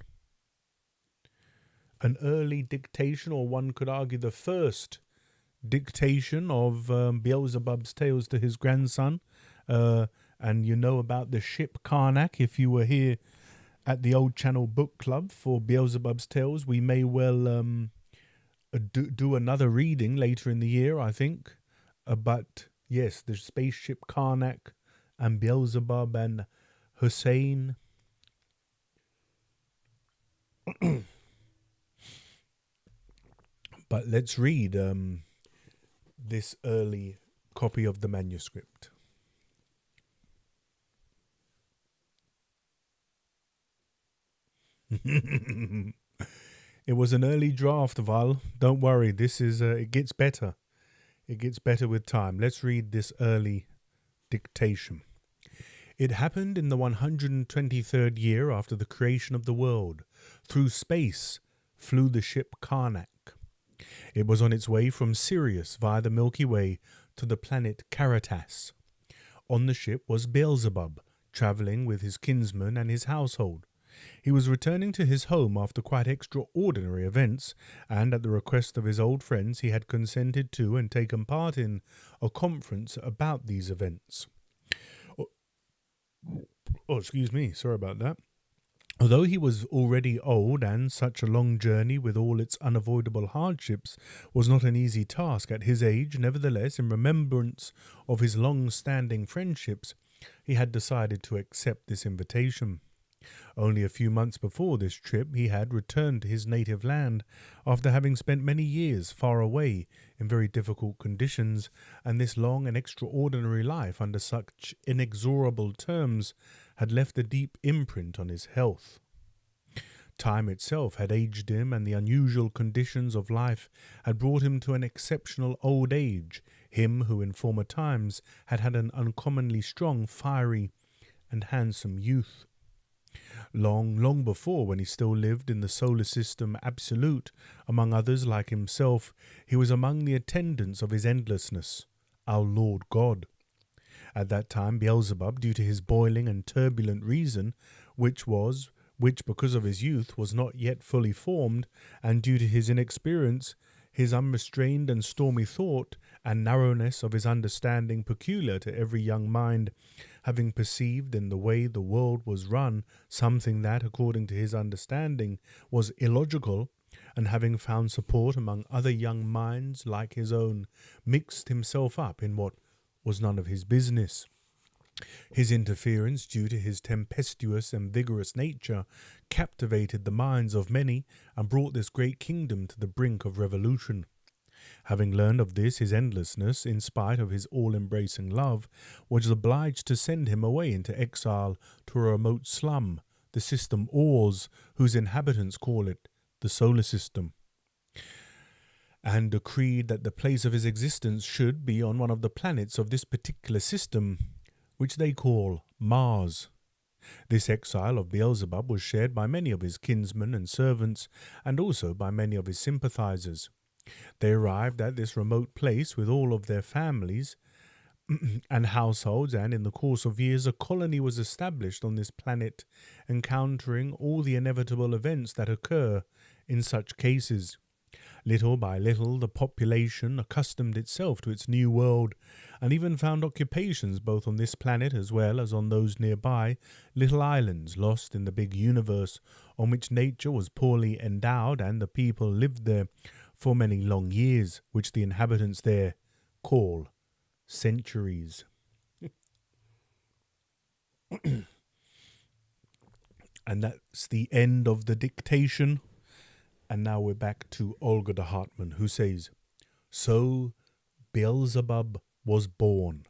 Speaker 1: Or one could argue the first dictation of Beelzebub's tales to his grandson. And you know about the ship Karnak. If you were here at the Old Channel Book Club for Beelzebub's tales, we may well do another reading later in the year, I think. But yes, the spaceship Karnak and Beelzebub and Hussein. But let's read this early copy of the manuscript. It was an early draft, Val. Don't worry, this is it gets better. It gets better with time. Let's read this early dictation. It happened in the 123rd year after the creation of the world. Through space flew the ship Karnak. It was on its way from Sirius via the Milky Way to the planet Caritas. On the ship was Beelzebub, travelling with his kinsman and his household. He was returning to his home after quite extraordinary events, and at the request of his old friends he had consented to and taken part in a conference about these events. Excuse me, sorry about that. Although he was already old, and such a long journey with all its unavoidable hardships was not an easy task at his age, nevertheless, in remembrance of his long-standing friendships, he had decided to accept this invitation. Only a few months before this trip he had returned to his native land after having spent many years far away in very difficult conditions, and this long and extraordinary life under such inexorable terms had left a deep imprint on his health. Time itself had aged him, and the unusual conditions of life had brought him to an exceptional old age, him who in former times had had an uncommonly strong, fiery, and handsome youth. Long before, when he still lived in the solar system absolute, among others like himself, he was among the attendants of his endlessness, our Lord God. At that time Beelzebub, due to his boiling and turbulent reason, which because of his youth was not yet fully formed, and due to his inexperience, his unrestrained and stormy thought, and narrowness of his understanding peculiar to every young mind, having perceived in the way the world was run something that, according to his understanding, was illogical, and having found support among other young minds like his own, mixed himself up in what was none of his business. His interference, due to his tempestuous and vigorous nature, captivated the minds of many and brought this great kingdom to the brink of revolution. Having learned of this, his endlessness, in spite of his all-embracing love, was obliged to send him away into exile to a remote slum, the system Ours, whose inhabitants call it the solar system, and decreed that the place of his existence should be on one of the planets of this particular system, which they call Mars. This exile of Beelzebub was shared by many of his kinsmen and servants, and also by many of his sympathizers. They arrived at this remote place with all of their families and households, and in the course of years a colony was established on this planet, encountering all the inevitable events that occur in such cases. Little by little the population accustomed itself to its new world, and even found occupations both on this planet as well as on those nearby, little islands lost in the big universe, on which nature was poorly endowed, and the people lived there for many long years, which the inhabitants there call centuries. And that's the end of the dictation. And now we're back to Olga de Hartmann, who says, "So Beelzebub was born,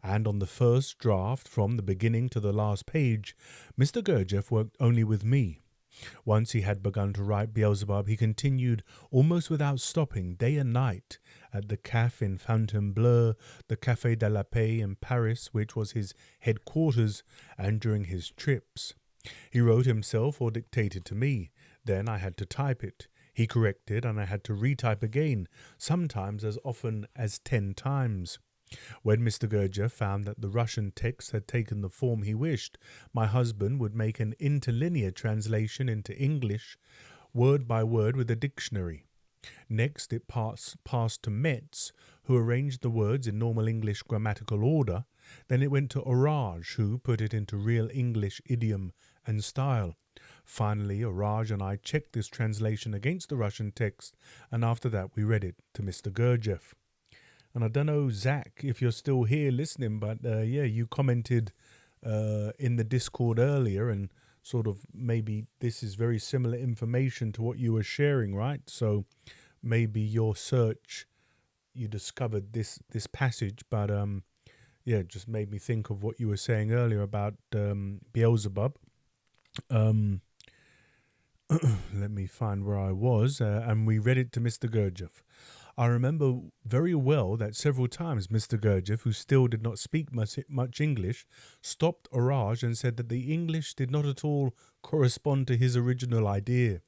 Speaker 1: and on the first draft, from the beginning to the last page, Mr. Gurdjieff worked only with me. Once he had begun to write Beelzebub, he continued almost without stopping, day and night, at the Café in Fontainebleau, the Café de la Paix in Paris, which was his headquarters, and during his trips. He wrote himself or dictated to me. Then I had to type it. He corrected, and I had to retype again, sometimes as often as 10 times. When Mr. Gurdjieff found that the Russian text had taken the form he wished, my husband would make an interlinear translation into English, word by word with a dictionary. Next it passed to Metz, who arranged the words in normal English grammatical order. Then it went to Orage, who put it into real English idiom and style. Finally, Orage and I checked this translation against the Russian text, and after that we read it to Mr. Gurdjieff." And I don't know, Zach, if you're still here listening, but you commented in the Discord earlier, and sort of maybe this is very similar information to what you were sharing, right? So maybe your search, you discovered this passage, but it just made me think of what you were saying earlier about Beelzebub. Let me find where I was, and we read it to Mr. Gurdjieff. I remember very well that several times Mr. Gurdjieff, who still did not speak much English, stopped Orage and said that the English did not at all correspond to his original idea.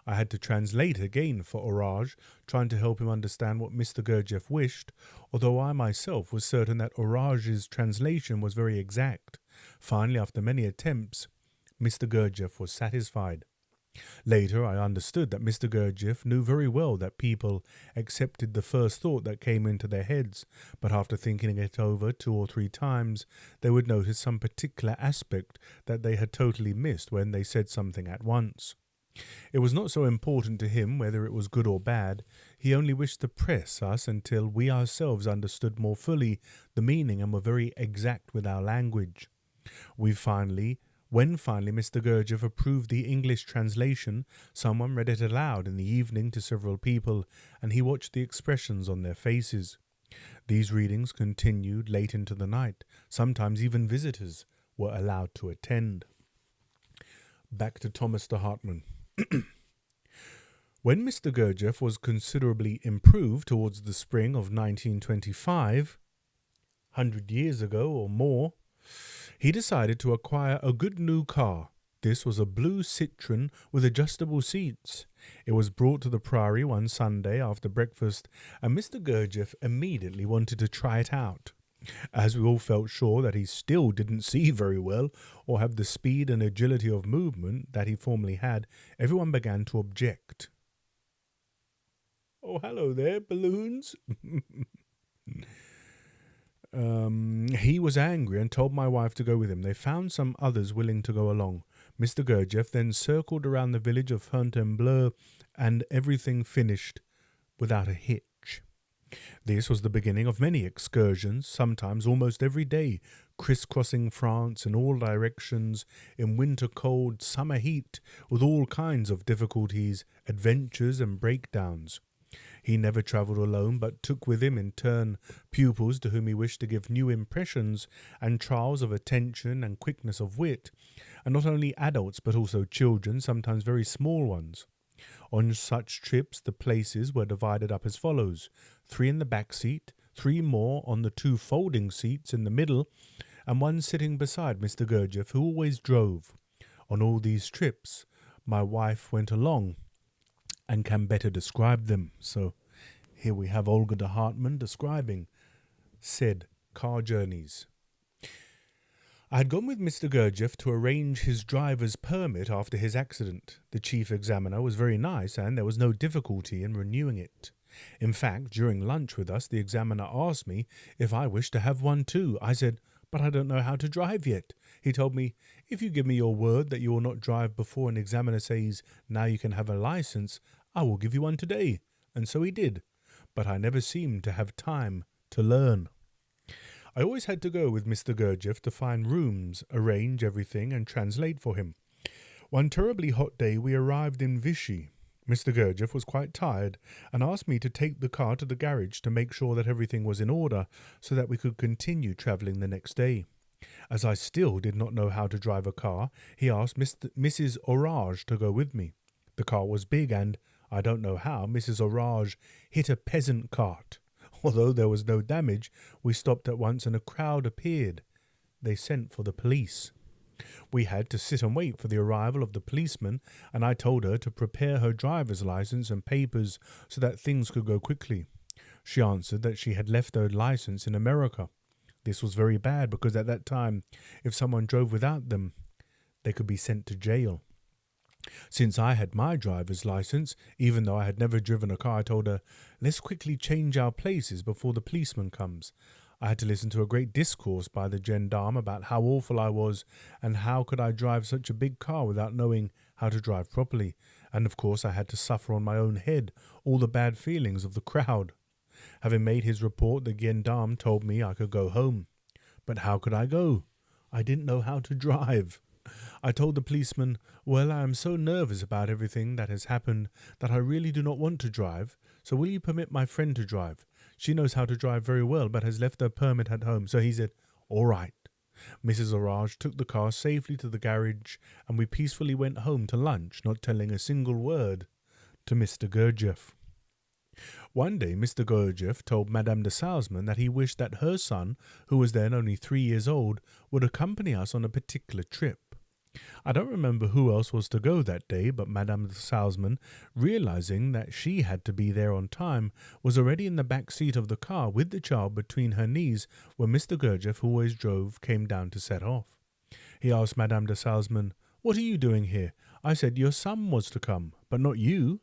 Speaker 1: I had to translate again for Orage, trying to help him understand what Mr. Gurdjieff wished, although I myself was certain that Orage's translation was very exact. Finally, after many attempts, Mr. Gurdjieff was satisfied. Later, I understood that Mr. Gurdjieff knew very well that people accepted the first thought that came into their heads, but after thinking it over 2 or 3 times, they would notice some particular aspect that they had totally missed when they said something at once. It was not so important to him whether it was good or bad. He only wished to press us until we ourselves understood more fully the meaning and were very exact with our language. When finally Mr. Gurdjieff approved the English translation, someone read it aloud in the evening to several people, and he watched the expressions on their faces. These readings continued late into the night. Sometimes even visitors were allowed to attend. Back to Thomas de Hartmann. When Mr. Gurdjieff was considerably improved towards the spring of 1925, 100 years ago or more, he decided to acquire a good new car. This was a blue Citroën with adjustable seats. It was brought to the Priory one Sunday after breakfast, and Mr. Gurdjieff immediately wanted to try it out. As we all felt sure that he still didn't see very well or have the speed and agility of movement that he formerly had, everyone began to object. "Oh, hello there, balloons." He was angry and told my wife to go with him. They found some others willing to go along. Mr. Gurdjieff then circled around the village of Fontainebleau, and everything finished without a hitch. This was the beginning of many excursions, sometimes almost every day, crisscrossing France in all directions, in winter cold, summer heat, with all kinds of difficulties, adventures and breakdowns. He never travelled alone, but took with him in turn pupils to whom he wished to give new impressions and trials of attention and quickness of wit, and not only adults but also children, sometimes very small ones. On such trips the places were divided up as follows: 3 in the back seat, 3 more on the 2 folding seats in the middle, and 1 sitting beside Mr. Gurdjieff, who always drove. On all these trips my wife went along and can better describe them. So here we have Olga de Hartmann describing said car journeys. I had gone with Mr. Gurdjieff to arrange his driver's permit after his accident. The chief examiner was very nice, and there was no difficulty in renewing it. In fact, during lunch with us, the examiner asked me if I wished to have one too. I said, "But I don't know how to drive yet." He told me, "If you give me your word that you will not drive before an examiner says, 'Now you can have a license,' I will give you one today." And so he did. But I never seemed to have time to learn. I always had to go with Mr. Gurdjieff to find rooms, arrange everything, and translate for him. One terribly hot day we arrived in Vichy. Mr. Gurdjieff was quite tired and asked me to take the car to the garage to make sure that everything was in order so that we could continue travelling the next day. As I still did not know how to drive a car, he asked Mrs. Orage to go with me. The car was big and, I don't know how, Mrs. Orage hit a peasant cart. Although there was no damage, we stopped at once and a crowd appeared. They sent for the police. We had to sit and wait for the arrival of the policeman, and I told her to prepare her driver's license and papers so that things could go quickly. She answered that she had left her license in America. This was very bad because at that time, if someone drove without them, they could be sent to jail. Since I had my driver's license, even though I had never driven a car, I told her, "Let's quickly change our places before the policeman comes." I had to listen to a great discourse by the gendarme about how awful I was and how could I drive such a big car without knowing how to drive properly. And of course I had to suffer on my own head all the bad feelings of the crowd. Having made his report, the gendarme told me I could go home. But how could I go? I didn't know how to drive. I told the policeman, "Well, I am so nervous about everything that has happened that I really do not want to drive, so will you permit my friend to drive? She knows how to drive very well, but has left her permit at home." So he said, "All right." Mrs. Orage took the car safely to the garage, and we peacefully went home to lunch, not telling a single word to Mr. Gurdjieff. One day, Mr. Gurdjieff told Madame de Salzmann that he wished that her son, who was then only 3 years old, would accompany us on a particular trip. I don't remember who else was to go that day, but Madame de Salzmann, realizing that she had to be there on time, was already in the back seat of the car with the child between her knees when Mr. Gurdjieff, who always drove, came down to set off. He asked Madame de Salzmann, "What are you doing here? I said your son was to come, but not you."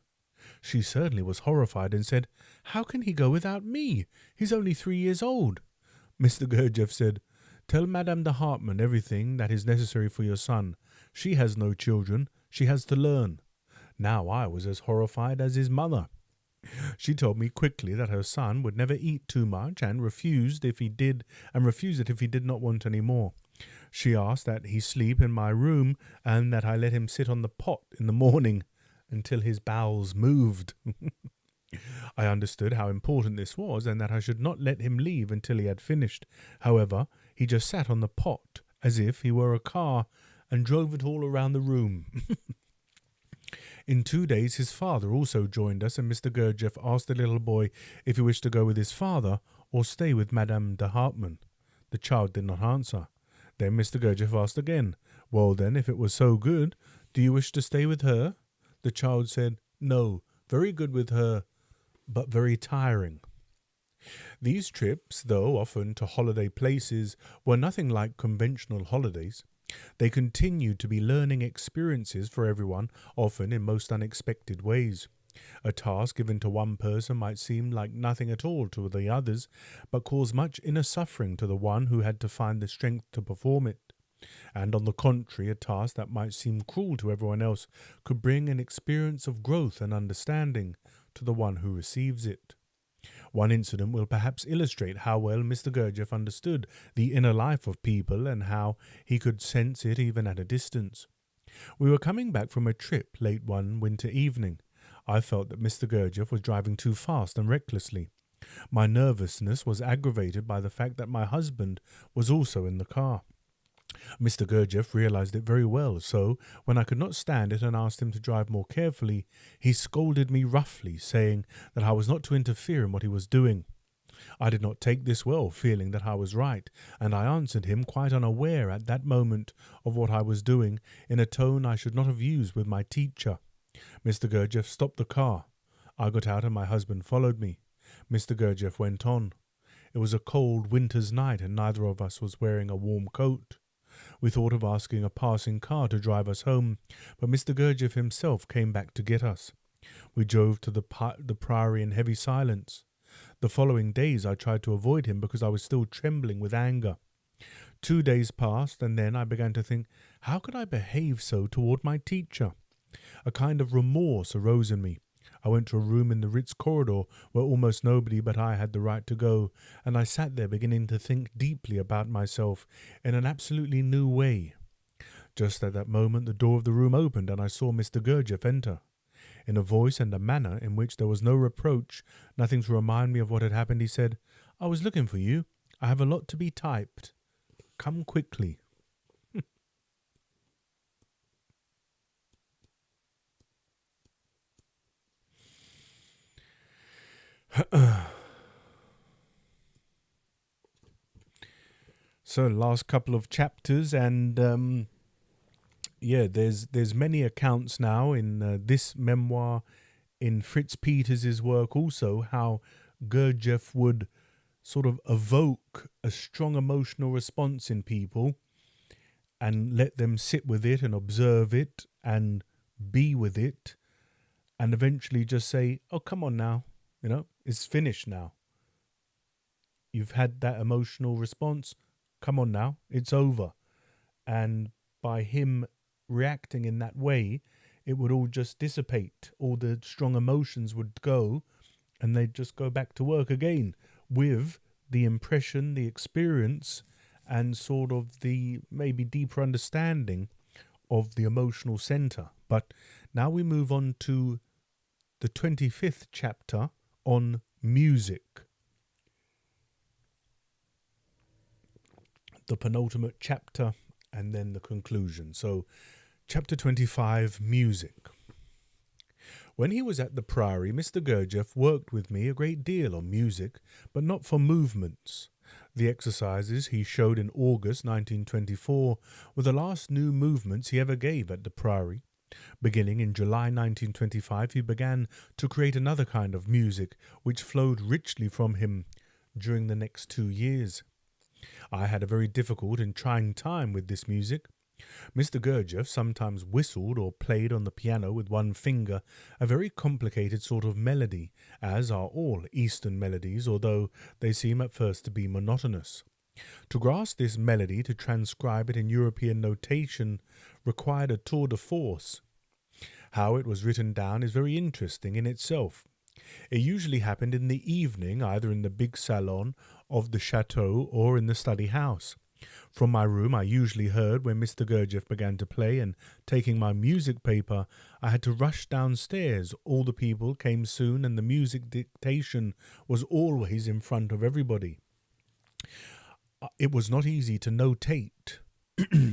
Speaker 1: She certainly was horrified and said, "How can he go without me? He's only 3 years old." Mr. Gurdjieff said, "Tell Madame de Hartmann everything that is necessary for your son. She has no children. She has to learn." Now I was as horrified as his mother. She told me quickly that her son would never eat too much and refused it if he did not want any more. She asked that he sleep in my room and that I let him sit on the pot in the morning until his bowels moved. I understood how important this was and that I should not let him leave until he had finished. However, he just sat on the pot as if he were a car and drove it all around the room. In 2 days, his father also joined us, and Mr. Gurdjieff asked the little boy if he wished to go with his father or stay with Madame de Hartmann. The child did not answer. Then Mr. Gurdjieff asked again, "Well then, if it was so good, do you wish to stay with her?" The child said, "No, very good with her, but very tiring." These trips, though often to holiday places, were nothing like conventional holidays. They continued to be learning experiences for everyone, often in most unexpected ways. A task given to one person might seem like nothing at all to the others, but cause much inner suffering to the one who had to find the strength to perform it. And on the contrary, a task that might seem cruel to everyone else could bring an experience of growth and understanding to the one who receives it. One incident will perhaps illustrate how well Mr. Gurdjieff understood the inner life of people and how he could sense it even at a distance. We were coming back from a trip late one winter evening. I felt that Mr. Gurdjieff was driving too fast and recklessly. My nervousness was aggravated by the fact that my husband was also in the car. Mr. Gurdjieff realized it very well, so when I could not stand it and asked him to drive more carefully, he scolded me roughly, saying that I was not to interfere in what he was doing. I did not take this well, feeling that I was right, and I answered him, quite unaware at that moment of what I was doing, in a tone I should not have used with my teacher. Mr. Gurdjieff stopped the car. I got out and my husband followed me. Mr. Gurdjieff went on. It was a cold winter's night and neither of us was wearing a warm coat. We thought of asking a passing car to drive us home, but Mr. Gurdjieff himself came back to get us. We drove to the Priory in heavy silence. The following days I tried to avoid him because I was still trembling with anger. 2 days passed, and then I began to think, how could I behave so toward my teacher? A kind of remorse arose in me. I went to a room in the Ritz corridor where almost nobody but I had the right to go, and I sat there beginning to think deeply about myself in an absolutely new way. Just at that moment the door of the room opened and I saw Mr. Gurdjieff enter. In a voice and a manner in which there was no reproach, nothing to remind me of what had happened, he said, "I was looking for you. I have a lot to be typed. Come quickly." So last couple of chapters, and there's many accounts now in this memoir, in Fritz Peters' work also, how Gurdjieff would sort of evoke a strong emotional response in people and let them sit with it and observe it and be with it and eventually just say, "Oh, come on now, it's finished now. You've had that emotional response. Come on now, it's over." And by him reacting in that way, it would all just dissipate. All the strong emotions would go and they'd just go back to work again with the impression, the experience, and sort of the maybe deeper understanding of the emotional center. But now we move on to the 25th chapter on music. The penultimate chapter and then the conclusion. So, chapter 25, music. When he was at the Priory, Mr. Gurdjieff worked with me a great deal on music, but not for movements. The exercises he showed in August 1924 were the last new movements he ever gave at the Priory. Beginning in July 1925, he began to create another kind of music which flowed richly from him during the next 2 years. I had a very difficult and trying time with this music. Mr. Gurdjieff sometimes whistled or played on the piano with one finger a very complicated sort of melody, as are all Eastern melodies, although they seem at first to be monotonous. To grasp this melody, to transcribe it in European notation, required a tour de force. How it was written down is very interesting in itself. It usually happened in the evening, either in the big salon of the chateau or in the study house. From my room I usually heard when Mr. Gurdjieff began to play, and taking my music paper I had to rush downstairs. All the people came soon, and the music dictation was always in front of everybody. It was not easy to notate.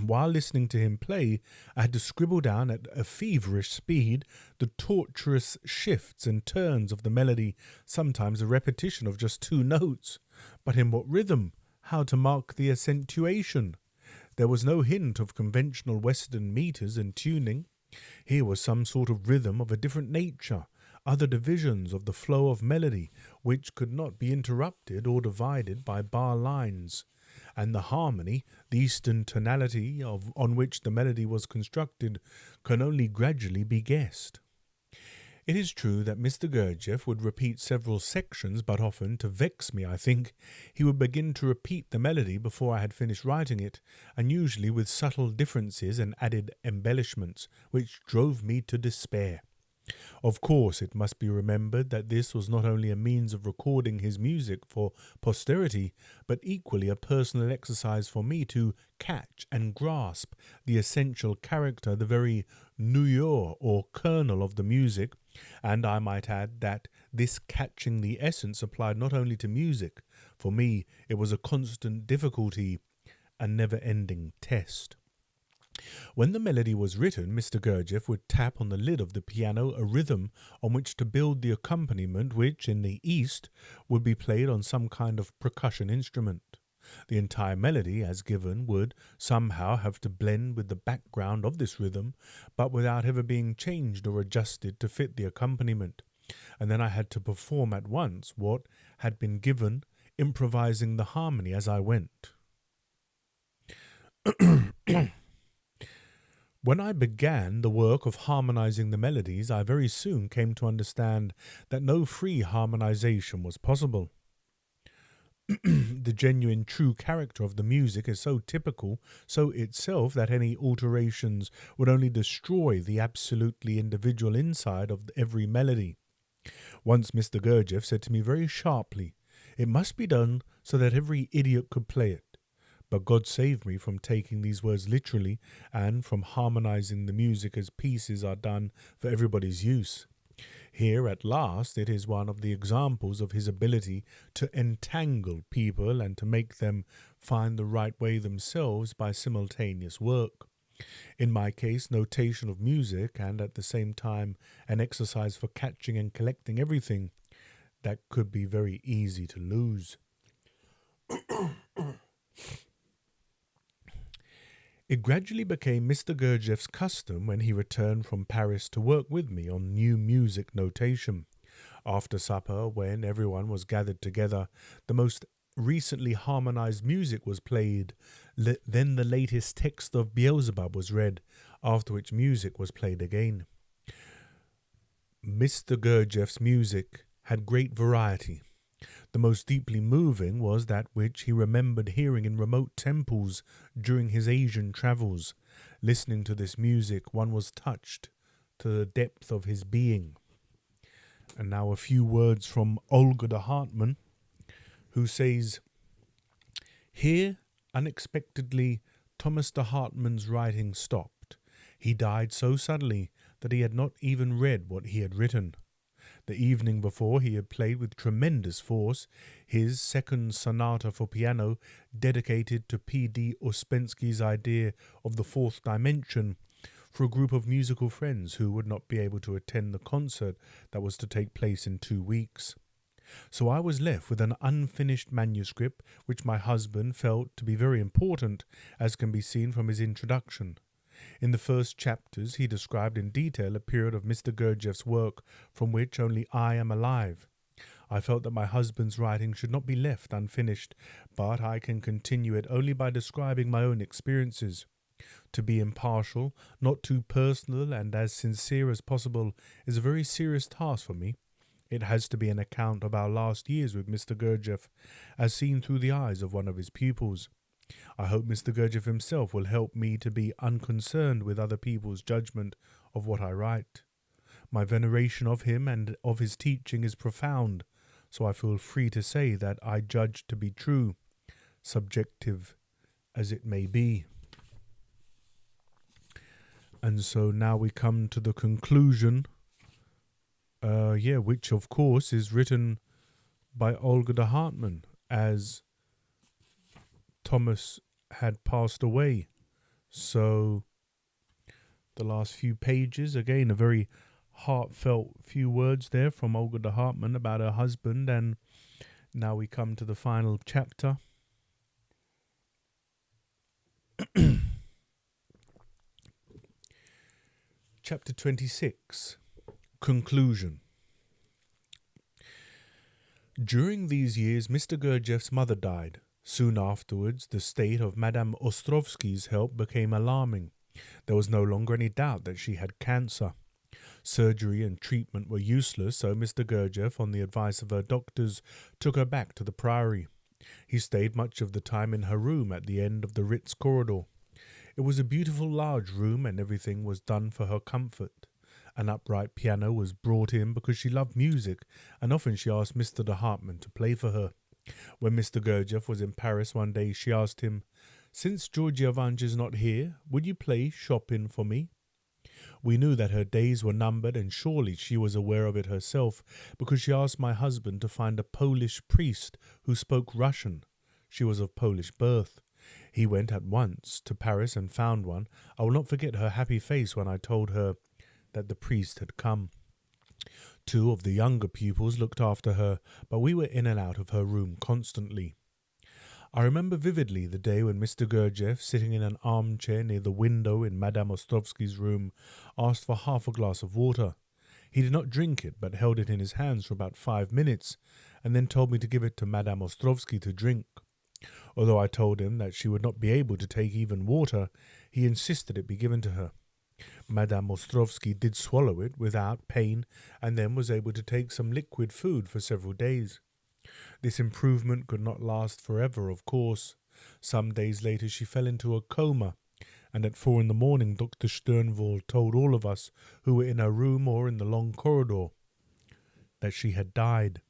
Speaker 1: While listening to him play, I had to scribble down at a feverish speed the tortuous shifts and turns of the melody, sometimes a repetition of just 2 notes. But in what rhythm? How to mark the accentuation? There was no hint of conventional Western meters and tuning. Here was some sort of rhythm of a different nature, other divisions of the flow of melody, which could not be interrupted or divided by bar lines. And the harmony, the Eastern tonality on which the melody was constructed, can only gradually be guessed. It is true that Mr. Gurdjieff would repeat several sections, but often, to vex me I think, he would begin to repeat the melody before I had finished writing it, and usually with subtle differences and added embellishments, which drove me to despair. Of course, it must be remembered that this was not only a means of recording his music for posterity, but equally a personal exercise for me to catch and grasp the essential character, the very nouveau or kernel of the music, and I might add that this catching the essence applied not only to music. For me, it was a constant difficulty, a never-ending test. When the melody was written, Mr. Gurdjieff would tap on the lid of the piano a rhythm on which to build the accompaniment, which, in the East, would be played on some kind of percussion instrument. The entire melody, as given, would somehow have to blend with the background of this rhythm, but without ever being changed or adjusted to fit the accompaniment. And then I had to perform at once what had been given, improvising the harmony as I went. When I began the work of harmonizing the melodies, I very soon came to understand that no free harmonization was possible. The genuine true character of the music is so typical, so itself, that any alterations would only destroy the absolutely individual inside of every melody. Once Mr. Gurdjieff said to me very sharply, "It must be done so that every idiot could play it." But God save me from taking these words literally and from harmonizing the music as pieces are done for everybody's use. Here, at last, it is one of the examples of his ability to entangle people and to make them find the right way themselves by simultaneous work. In my case, notation of music, and at the same time an exercise for catching and collecting everything that could be very easy to lose. It gradually became Mr. Gurdjieff's custom when he returned from Paris to work with me on new music notation. After supper, when everyone was gathered together, the most recently harmonized music was played. Then the latest text of Beelzebub was read, after which music was played again. Mr. Gurdjieff's music had great variety. The most deeply moving was that which he remembered hearing in remote temples during his Asian travels. Listening to this music, one was touched to the depth of his being. And now a few words from Olga de Hartmann, who says, "Here, unexpectedly, Thomas de Hartmann's writing stopped. He died so suddenly that he had not even read what he had written. The evening before, he had played with tremendous force his second sonata for piano, dedicated to P.D. Ouspensky's idea of the fourth dimension, for a group of musical friends who would not be able to attend the concert that was to take place in 2 weeks. So I was left with an unfinished manuscript which my husband felt to be very important, as can be seen from his introduction. In the first chapters he described in detail a period of Mr. Gurdjieff's work from which only I am alive. I felt that my husband's writing should not be left unfinished, but I can continue it only by describing my own experiences. To be impartial, not too personal, and as sincere as possible is a very serious task for me. It has to be an account of our last years with Mr. Gurdjieff, as seen through the eyes of one of his pupils. I hope Mr. Gurdjieff himself will help me to be unconcerned with other people's judgment of what I write. My veneration of him and of his teaching is profound, so I feel free to say that I judge to be true, subjective as it may be. And so now we come to the conclusion, which of course is written by Olga de Hartmann, as Thomas had passed away. So the last few pages, again, a very heartfelt few words there from Olga de Hartmann about her husband, and now we come to the final chapter. Chapter 26, Conclusion. During these years Mr. Gurdjieff's mother died. Soon afterwards the state of Madame Ostrovsky's health became alarming. There was no longer any doubt that she had cancer. Surgery and treatment were useless, so Mr. Gurdjieff, on the advice of her doctors, took her back to the Priory. He stayed much of the time in her room at the end of the Ritz corridor. It was a beautiful large room, and everything was done for her comfort. An upright piano was brought in because she loved music, and often she asked Mr. de Hartmann to play for her. When Mr. Gurdjieff was in Paris one day, she asked him, "Since Georgia Vange is not here, would you play Chopin for me?" We knew that her days were numbered, and surely she was aware of it herself, because she asked my husband to find a Polish priest who spoke Russian. She was of Polish birth. He went at once to Paris and found one. I will not forget her happy face when I told her that the priest had come. 2 of the younger pupils looked after her, but we were in and out of her room constantly. I remember vividly the day when Mr. Gurdjieff, sitting in an armchair near the window in Madame Ostrovsky's room, asked for half a glass of water. He did not drink it, but held it in his hands for about 5 minutes, and then told me to give it to Madame Ostrovsky to drink. Although I told him that she would not be able to take even water, he insisted it be given to her. Madame Ostrovsky did swallow it without pain, and then was able to take some liquid food for several days. This improvement could not last forever, of course. Some days later she fell into a coma, and at 4 a.m. Dr. Sternwold told all of us who were in her room or in the long corridor that she had died.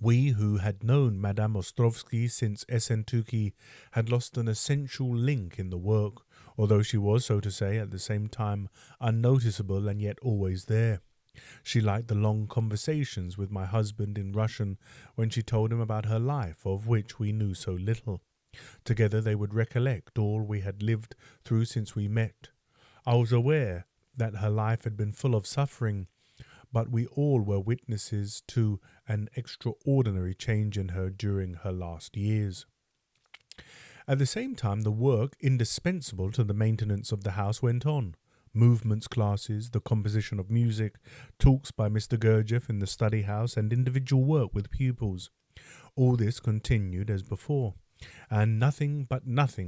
Speaker 1: We who had known Madame Ostrovsky since Essentuki had lost an essential link in the work, although she was, so to say, at the same time unnoticeable and yet always there. She liked the long conversations with my husband in Russian when she told him about her life, of which we knew so little. Together they would recollect all we had lived through since we met. I was aware that her life had been full of suffering, but we all were witnesses to an extraordinary change in her during her last years. At the same time, the work indispensable to the maintenance of the house went on. Movements classes, the composition of music, talks by Mr. Gurdjieff in the study house, and individual work with pupils. All this continued as before, and nothing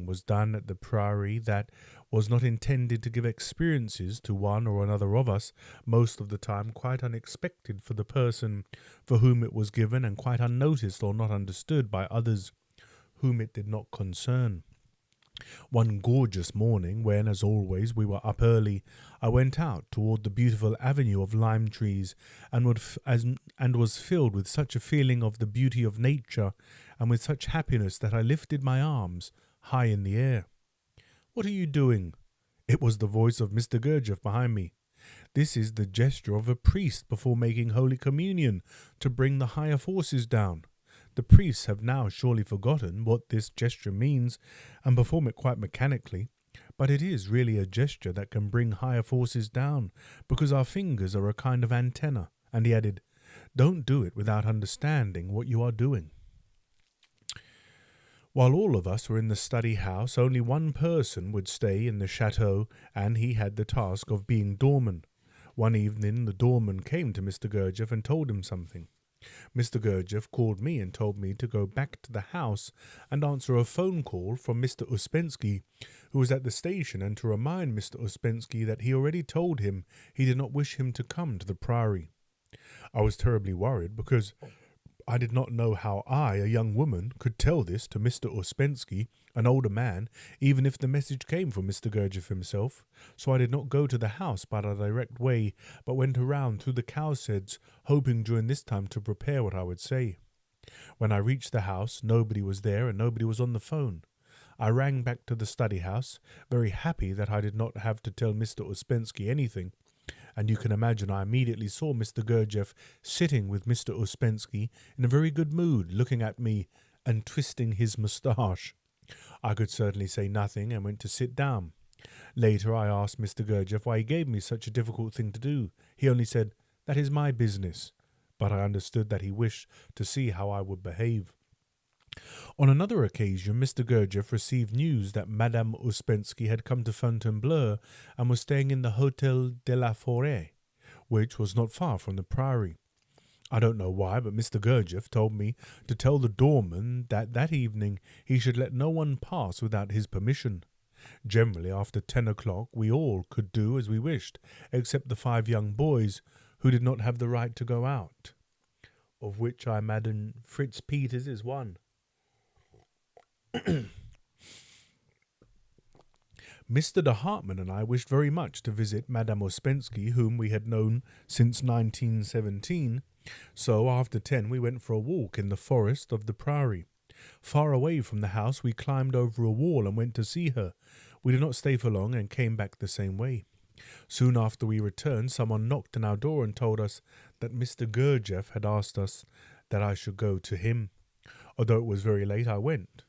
Speaker 1: was done at the Priory that was not intended to give experiences to one or another of us, most of the time quite unexpected for the person for whom it was given, and quite unnoticed or not understood by others whom it did not concern. One gorgeous morning, when, as always, we were up early, I went out toward the beautiful avenue of lime trees, and was filled with such a feeling of the beauty of nature, and with such happiness that I lifted my arms high in the air. "What are you doing?" It was the voice of Mr. Gurdjieff behind me. "This is the gesture of a priest before making Holy Communion, to bring the higher forces down. The priests have now surely forgotten what this gesture means and perform it quite mechanically, but it is really a gesture that can bring higher forces down, because our fingers are a kind of antenna. And he added, don't do it without understanding what you are doing. While all of us were in the study house, only one person would stay in the chateau, and he had the task of being doorman. One evening the doorman came to Mr. Gurdjieff and told him something. Mr. Gurdjieff called me and told me to go back to the house and answer a phone call from Mr. Uspensky, who was at the station, and to remind Mr. Uspensky that he already told him he did not wish him to come to the Priory. I was terribly worried, because I did not know how I, a young woman, could tell this to Mr. Uspensky, an older man, even if the message came from Mr. Gurdjieff himself. So I did not go to the house by a direct way, but went around through the cow sheds, hoping during this time to prepare what I would say. When I reached the house, nobody was there and nobody was on the phone. I rang back to the study house, very happy that I did not have to tell Mr. Uspensky anything. And you can imagine I immediately saw Mr. Gurdjieff sitting with Mr. Uspensky in a very good mood, looking at me and twisting his moustache. I could certainly say nothing and went to sit down. Later I asked Mr. Gurdjieff why he gave me such a difficult thing to do. He only said, "That is my business." But I understood that he wished to see how I would behave. On another occasion, Mr. Gurdjieff received news that Madame Uspensky had come to Fontainebleau and was staying in the Hotel de la Forêt, which was not far from the Priory. I don't know why, but Mr. Gurdjieff told me to tell the doorman that evening he should let no one pass without his permission. Generally, after 10 o'clock, we all could do as we wished, except the 5 young boys who did not have the right to go out, of which I imagine Fritz Peters is one. Mr. de Hartmann and I wished very much to visit Madame Uspensky, whom we had known since 1917, so after 10 we went for a walk in the forest of the Priory. Far away from the house we climbed over a wall and went to see her. We did not stay for long and came back the same way. Soon after we returned, someone knocked on our door and told us that Mr. Gurdjieff had asked us that I should go to him. Although it was very late, I went.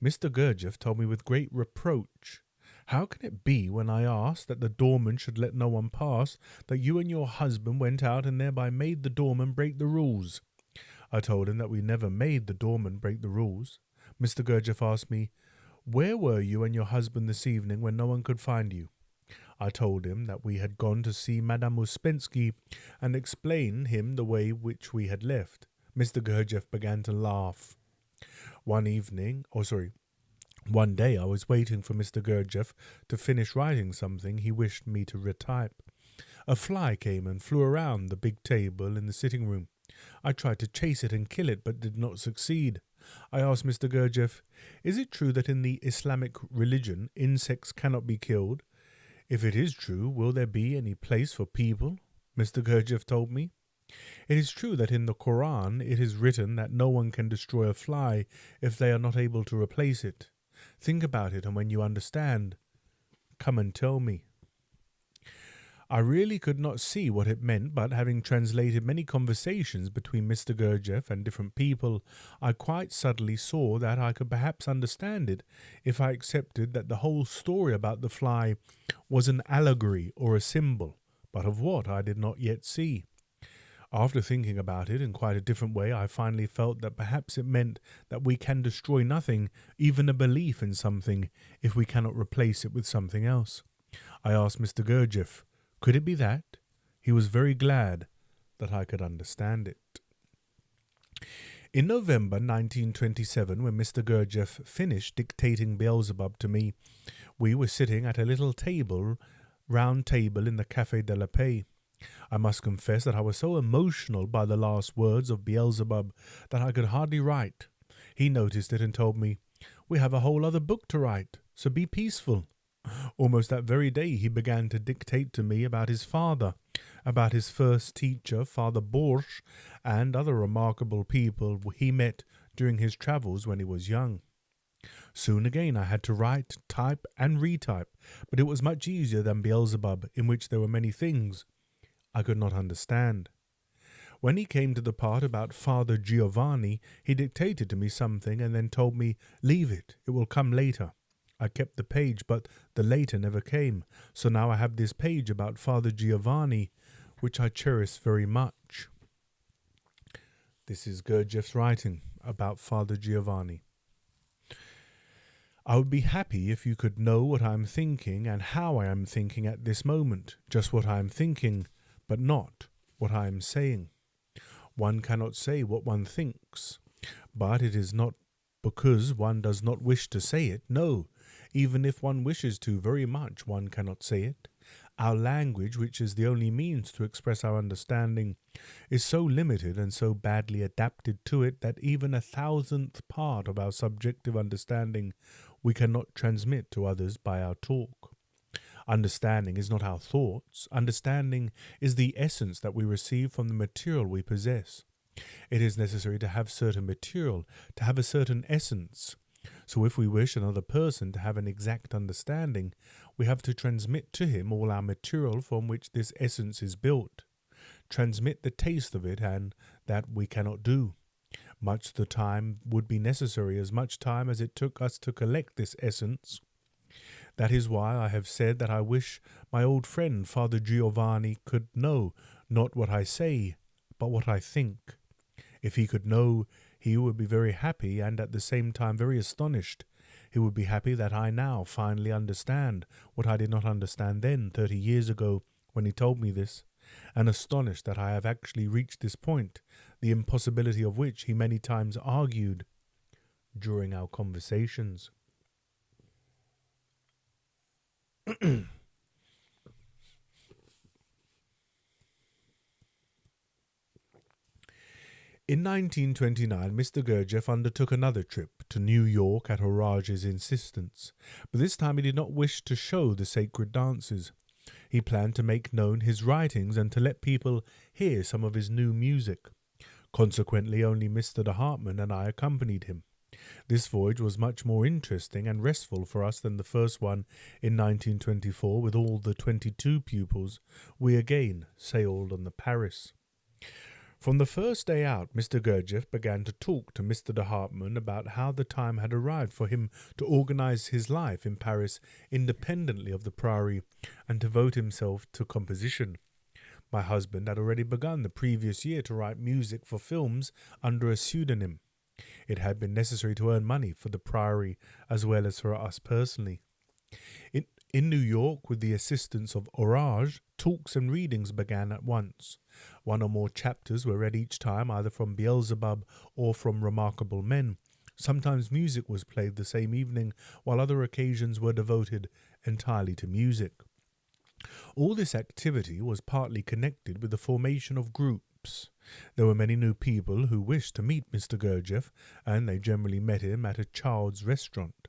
Speaker 1: Mr. Gurdjieff told me with great reproach, "How can it be, when I asked that the doorman should let no one pass, that you and your husband went out and thereby made the doorman break the rules?" I told him that we never made the doorman break the rules. Mr. Gurdjieff asked me, "Where were you and your husband this evening when no one could find you?" I told him that we had gone to see Madame Uspensky and explained him the way which we had left. Mr. Gurdjieff began to laugh. One day I was waiting for Mr. Gurdjieff to finish writing something he wished me to retype. A fly came and flew around the big table in the sitting room. I tried to chase it and kill it, but did not succeed. I asked Mr. Gurdjieff, "Is it true that in the Islamic religion insects cannot be killed? If it is true, will there be any place for people?" Mr. Gurdjieff told me, "It is true that in the Quran it is written that no one can destroy a fly if they are not able to replace it. Think about it, and when you understand, come and tell me." I really could not see what it meant, but having translated many conversations between Mr. Gurdjieff and different people, I quite suddenly saw that I could perhaps understand it if I accepted that the whole story about the fly was an allegory or a symbol, but of what I did not yet see. After thinking about it in quite a different way, I finally felt that perhaps it meant that we can destroy nothing, even a belief in something, if we cannot replace it with something else. I asked Mr. Gurdjieff, could it be that? He was very glad that I could understand it. In November 1927, when Mr. Gurdjieff finished dictating Beelzebub to me, we were sitting at a little round table in the Café de la Paix. I must confess that I was so emotional by the last words of Beelzebub that I could hardly write. He noticed it and told me, "We have a whole other book to write, so be peaceful." Almost that very day he began to dictate to me about his father, about his first teacher, Father Borsch, and other remarkable people he met during his travels when he was young. Soon again I had to write, type, and retype, but it was much easier than Beelzebub, in which there were many things I could not understand. When he came to the part about Father Giovanni, he dictated to me something and then told me, "Leave it, it will come later." I kept the page, but the later never came, so now I have this page about Father Giovanni, which I cherish very much. This is Gurdjieff's writing about Father Giovanni. I would be happy if you could know what I am thinking and how I am thinking at this moment, just what I am thinking, but not what I am saying. One cannot say what one thinks, but it is not because one does not wish to say it. No, even if one wishes to very much, one cannot say it. Our language, which is the only means to express our understanding, is so limited and so badly adapted to it that even 1,000th part of our subjective understanding we cannot transmit to others by our talk. Understanding is not our thoughts. Understanding is the essence that we receive from the material we possess. It is necessary to have certain material, to have a certain essence. So if we wish another person to have an exact understanding, we have to transmit to him all our material from which this essence is built. Transmit the taste of it, and that we cannot do. Much the time would be necessary, as much time as it took us to collect this essence. That is why I have said that I wish my old friend Father Giovanni could know not what I say, but what I think. If he could know, he would be very happy and at the same time very astonished. He would be happy that I now finally understand what I did not understand then, 30 years ago, when he told me this, and astonished that I have actually reached this point, the impossibility of which he many times argued during our conversations. In 1929, Mr. Gurdjieff undertook another trip to New York at Oraj's insistence, but this time he did not wish to show the sacred dances. He planned to make known his writings and to let people hear some of his new music. Consequently, only Mr. Hartmann and I accompanied him. This voyage was much more interesting and restful for us than the first one in 1924 with all the 22 pupils. We again sailed on the Paris. From the first day out, Mr. Gurdjieff began to talk to Mr. de Hartmann about how the time had arrived for him to organize his life in Paris independently of the Priory and to devote himself to composition. My husband had already begun the previous year to write music for films under a pseudonym. It had been necessary to earn money for the Priory as well as for us personally. In New York, with the assistance of Oraj, talks and readings began at once. One or more chapters were read each time, either from Beelzebub or from Remarkable Men. Sometimes music was played the same evening, while other occasions were devoted entirely to music. All this activity was partly connected with the formation of groups. There were many new people who wished to meet Mr. Gurdjieff, and they generally met him at a child's restaurant.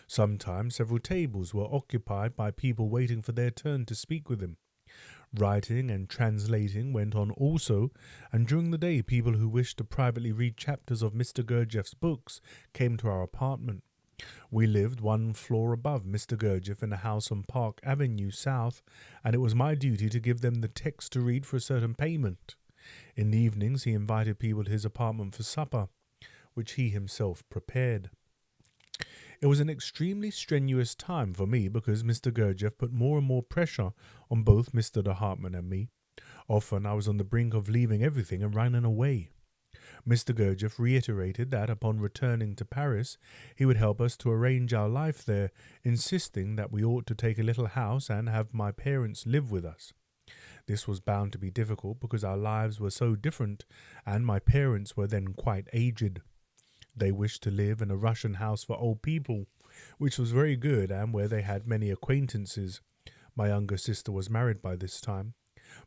Speaker 1: Sometimes several tables were occupied by people waiting for their turn to speak with him. Writing and translating went on also, and during the day people who wished to privately read chapters of Mr. Gurdjieff's books came to our apartment. We lived one floor above Mr. Gurdjieff in a house on Park Avenue South, and it was my duty to give them the text to read for a certain payment. In the evenings he invited people to his apartment for supper, which he himself prepared. It was an extremely strenuous time for me because Mr. Gurdjieff put more and more pressure on both Mr. de Hartmann and me. Often I was on the brink of leaving everything and running away. Mr. Gurdjieff reiterated that upon returning to Paris he would help us to arrange our life there, insisting that we ought to take a little house and have my parents live with us. This was bound to be difficult because our lives were so different and my parents were then quite aged. They wished to live in a Russian house for old people, which was very good and where they had many acquaintances. My younger sister was married by this time.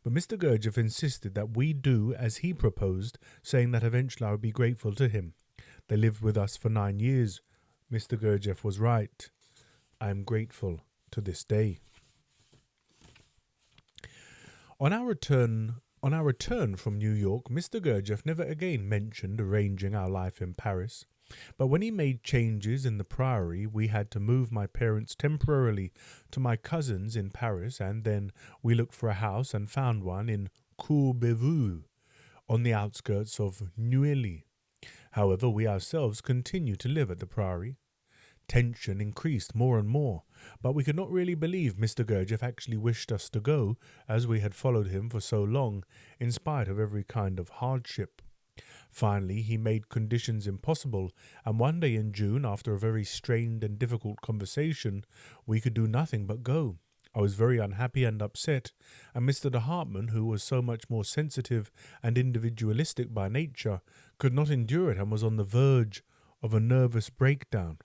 Speaker 1: But Mr. Gurdjieff insisted that we do as he proposed, saying that eventually I would be grateful to him. They lived with us for 9 years. Mr. Gurdjieff was right. I am grateful to this day. On our return from New York, Mr. Gurdjieff never again mentioned arranging our life in Paris. But when he made changes in the Priory, we had to move my parents temporarily to my cousins in Paris, and then we looked for a house and found one in Courbevoie on the outskirts of Neuilly. However, we ourselves continued to live at the Priory. Tension increased more and more, but we could not really believe Mr. Gurdjieff actually wished us to go, as we had followed him for so long, in spite of every kind of hardship. Finally, he made conditions impossible, and one day in June, after a very strained and difficult conversation, we could do nothing but go. I was very unhappy and upset, and Mr. de Hartmann, who was so much more sensitive and individualistic by nature, could not endure it and was on the verge of a nervous breakdown.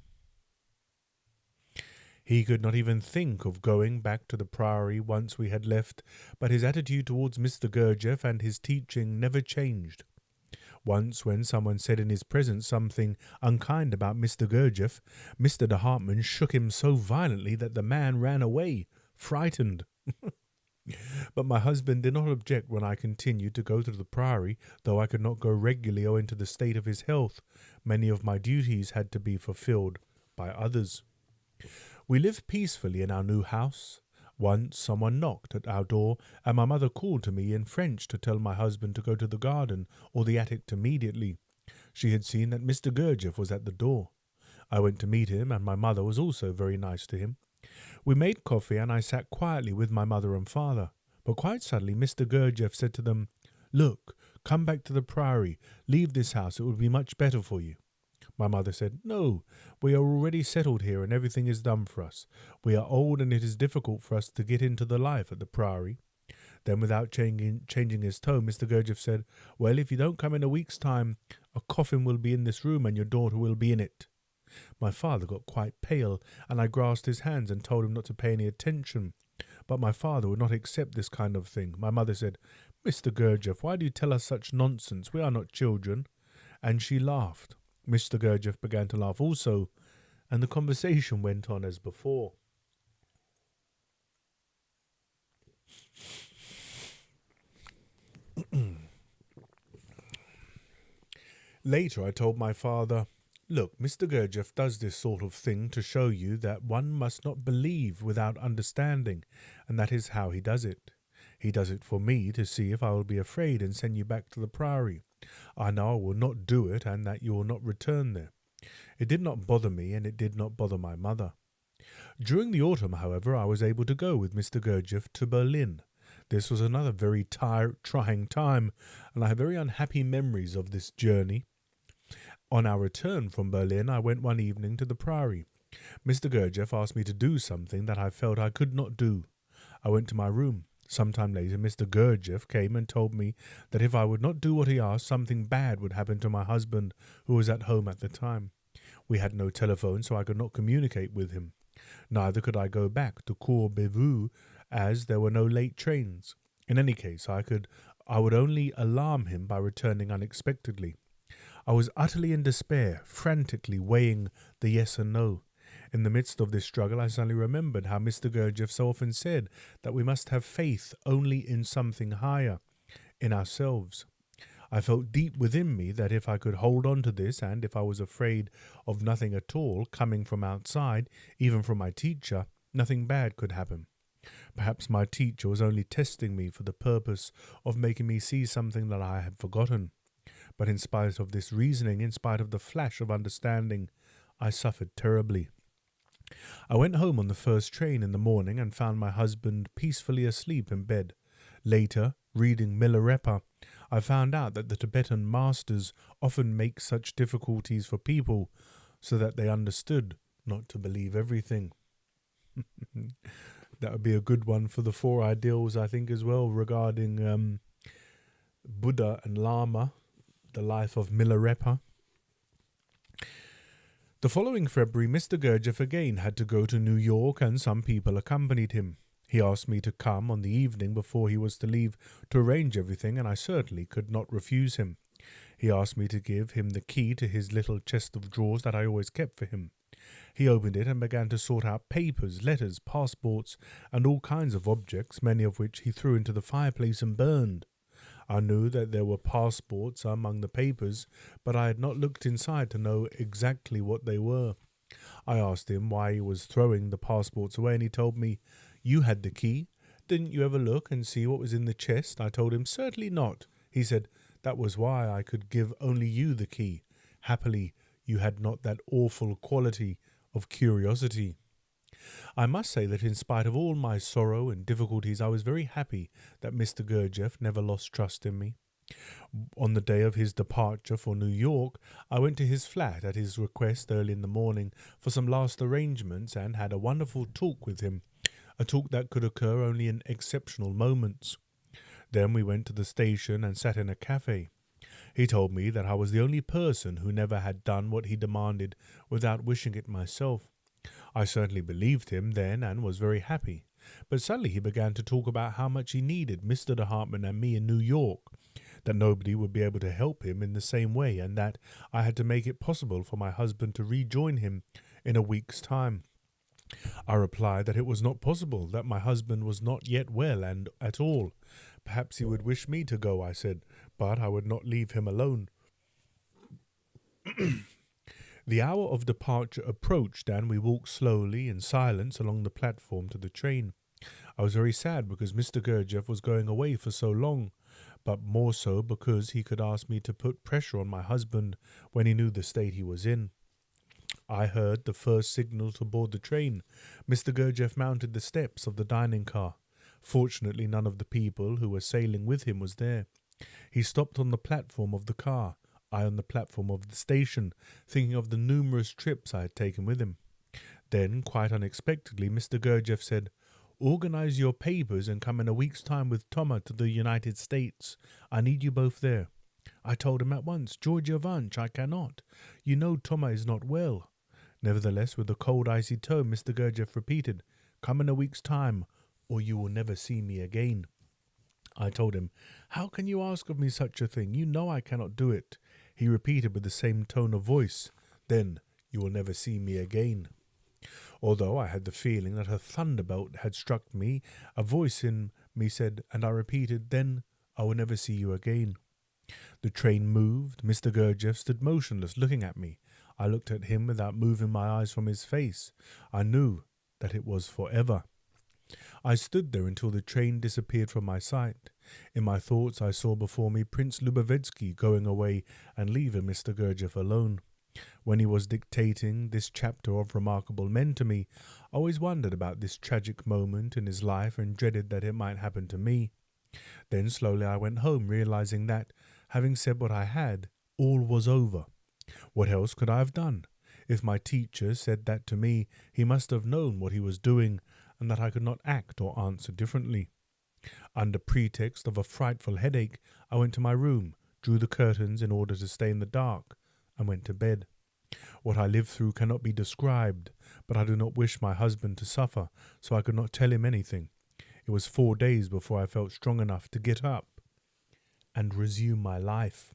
Speaker 1: He could not even think of going back to the Priory once we had left, but his attitude towards Mr. Gurdjieff and his teaching never changed. Once, when someone said in his presence something unkind about Mr. Gurdjieff, Mr. de Hartmann shook him so violently that the man ran away, frightened. But my husband did not object when I continued to go to the Priory, though I could not go regularly owing to the state of his health. Many of my duties had to be fulfilled by others. We lived peacefully in our new house. Once someone knocked at our door, and my mother called to me in French to tell my husband to go to the garden or the attic immediately. She had seen that Mr. Gurdjieff was at the door. I went to meet him, and my mother was also very nice to him. We made coffee, and I sat quietly with my mother and father. But quite suddenly Mr. Gurdjieff said to them, "Look, come back to the Priory. Leave this house. It will be much better for you." My mother said, "No, we are already settled here and everything is done for us. We are old and it is difficult for us to get into the life at the Priory." Then, without changing his tone, Mr. Gurdjieff said, "Well, if you don't come in a week's time, a coffin will be in this room and your daughter will be in it." My father got quite pale, and I grasped his hands and told him not to pay any attention. But my father would not accept this kind of thing. My mother said, "Mr. Gurdjieff, why do you tell us such nonsense? We are not children." And she laughed. Mr. Gurdjieff began to laugh also, and the conversation went on as before. Later I told my father, "Look, Mr. Gurdjieff does this sort of thing to show you that one must not believe without understanding, and that is how he does it. He does it for me to see if I will be afraid and send you back to the Priory. I know I will not do it and that you will not return there." It did not bother me, and it did not bother my mother. During the autumn, however, I was able to go with Mr. Gurdjieff to Berlin. This was another very trying time, and I have very unhappy memories of this journey. On our return from Berlin, I went one evening to the Priory. Mr. Gurdjieff asked me to do something that I felt I could not do. I went to my room. Some time later, Mr. Gurdjieff came and told me that if I would not do what he asked, something bad would happen to my husband, who was at home at the time. We had no telephone, so I could not communicate with him. Neither could I go back to Courbevoie, as there were no late trains. In any case, I would only alarm him by returning unexpectedly. I was utterly in despair, frantically weighing the yes and no. In the midst of this struggle, I suddenly remembered how Mr. Gurdjieff so often said that we must have faith only in something higher, in ourselves. I felt deep within me that if I could hold on to this, and if I was afraid of nothing at all coming from outside, even from my teacher, nothing bad could happen. Perhaps my teacher was only testing me for the purpose of making me see something that I had forgotten. But in spite of this reasoning, in spite of the flash of understanding, I suffered terribly. I went home on the first train in the morning and found my husband peacefully asleep in bed. Later, reading Milarepa, I found out that the Tibetan masters often make such difficulties for people so that they understood not to believe everything. That would be a good one for the four ideals, I think, as well, regarding Buddha and Lama, the life of Milarepa. The following February, Mr. Gurdjieff again had to go to New York, and some people accompanied him. He asked me to come on the evening before he was to leave to arrange everything, and I certainly could not refuse him. He asked me to give him the key to his little chest of drawers that I always kept for him. He opened it and began to sort out papers, letters, passports, and all kinds of objects, many of which he threw into the fireplace and burned. I knew that there were passports among the papers, but I had not looked inside to know exactly what they were. I asked him why he was throwing the passports away, and he told me, "You had the key. Didn't you ever look and see what was in the chest?" I told him, "Certainly not." He said, That was why I could give only you the key. Happily, you had not that awful quality of curiosity. I must say that in spite of all my sorrow and difficulties, I was very happy that Mr. Gurdjieff never lost trust in me. On the day of his departure for New York, I went to his flat at his request early in the morning for some last arrangements and had a wonderful talk with him, a talk that could occur only in exceptional moments. Then we went to the station and sat in a cafe. He told me that I was the only person who never had done what he demanded without wishing it myself. I certainly believed him then and was very happy. But suddenly he began to talk about how much he needed Mr. de Hartmann and me in New York, that nobody would be able to help him in the same way, and that I had to make it possible for my husband to rejoin him in a week's time. I replied that it was not possible, that my husband was not yet well and at all. Perhaps he would wish me to go, I said, but I would not leave him alone. The hour of departure approached, and we walked slowly in silence along the platform to the train. I was very sad because Mr. Gurdjieff was going away for so long, but more so because he could ask me to put pressure on my husband when he knew the state he was in. I heard the first signal to board the train. Mr. Gurdjieff mounted the steps of the dining car. Fortunately, none of the people who were sailing with him was there. He stopped on the platform of the car, I on the platform of the station, thinking of the numerous trips I had taken with him. Then, quite unexpectedly, Mr. Gurdjieff said, "Organize your papers and come in a week's time with Toma to the United States. I need you both there." I told him at once, "Georgia Vanch, I cannot. You know Toma is not well." Nevertheless, with a cold, icy tone, Mr. Gurdjieff repeated, "Come in a week's time, or you will never see me again." I told him, "How can you ask of me such a thing? You know I cannot do it." He repeated with the same tone of voice, "Then you will never see me again." Although I had the feeling that a thunderbolt had struck me, a voice in me said, and I repeated, "Then I will never see you again." The train moved. Mr. Gurdjieff stood motionless, looking at me. I looked at him without moving my eyes from his face. I knew that it was forever. I stood there until the train disappeared from my sight. In my thoughts I saw before me Prince Lubavitsky going away and leaving Mr. Gurdjieff alone. When he was dictating this chapter of remarkable men to me, I always wondered about this tragic moment in his life and dreaded that it might happen to me. Then slowly I went home, realizing that, having said what I had, all was over. What else could I have done? If my teacher said that to me, he must have known what he was doing, and that I could not act or answer differently. Under pretext of a frightful headache, I went to my room, drew the curtains in order to stay in the dark, and went to bed. What I lived through cannot be described, but I do not wish my husband to suffer, so I could not tell him anything. It was 4 days before I felt strong enough to get up and resume my life.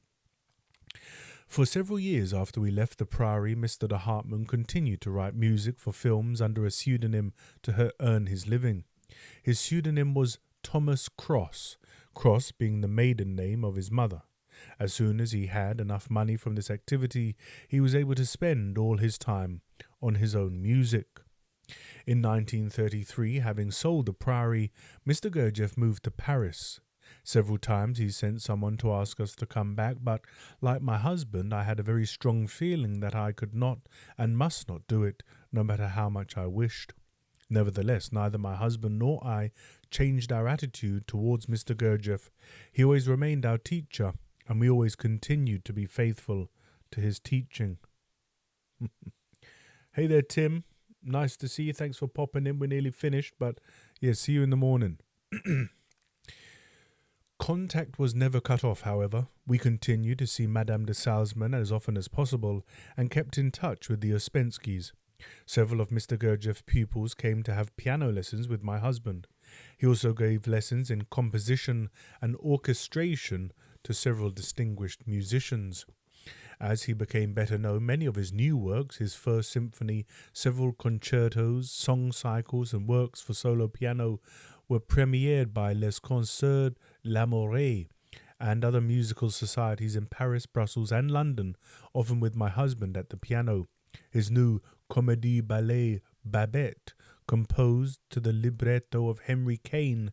Speaker 1: For several years after we left the Priory, Mr. de Hartmann continued to write music for films under a pseudonym to earn his living. His pseudonym was Thomas Cross, Cross being the maiden name of his mother. As soon as he had enough money from this activity, he was able to spend all his time on his own music. In 1933, having sold the Priory, Mr. Gurdjieff moved to Paris. Several times he sent someone to ask us to come back, but like my husband, I had a very strong feeling that I could not and must not do it, no matter how much I wished. Nevertheless, neither my husband nor I changed our attitude towards Mr. Gurdjieff. He always remained our teacher, and we always continued to be faithful to his teaching. Hey there, Tim. Nice to see you. Thanks for popping in. We're nearly finished, but yeah, see you in the morning. Contact was never cut off, however. We continued to see Madame de Salzmann as often as possible and kept in touch with the Uspenskis. Several of Mr. Gurdjieff's pupils came to have piano lessons with my husband. He also gave lessons in composition and orchestration to several distinguished musicians. As he became better known, many of his new works, his first symphony, several concertos, song cycles, and works for solo piano, were premiered by Les Concerts L'Amoureux and other musical societies in Paris, Brussels, and London, often with my husband at the piano. His new Comédie Ballet Babette, composed to the libretto of Henry Kane,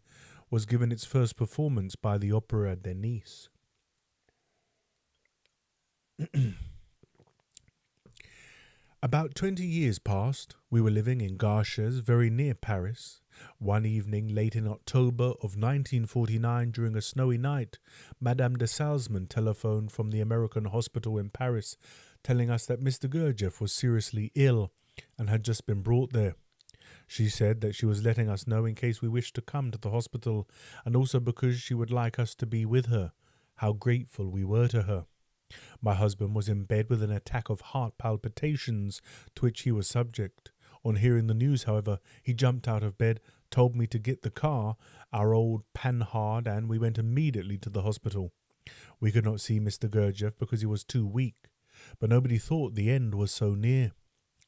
Speaker 1: was given its first performance by the Opera de Nice. About 20 years passed. We were living in Garches, very near Paris. One evening, late in October of 1949, during a snowy night, Madame de Salzmann telephoned from the American hospital in Paris, telling us that Mr. Gurdjieff was seriously ill and had just been brought there. She said that she was letting us know in case we wished to come to the hospital, and also because she would like us to be with her. How grateful we were to her. My husband was in bed with an attack of heart palpitations to which he was subject. On hearing the news, however, he jumped out of bed, told me to get the car, our old Panhard, and we went immediately to the hospital. We could not see Mr. Gurdjieff because he was too weak, but nobody thought the end was so near.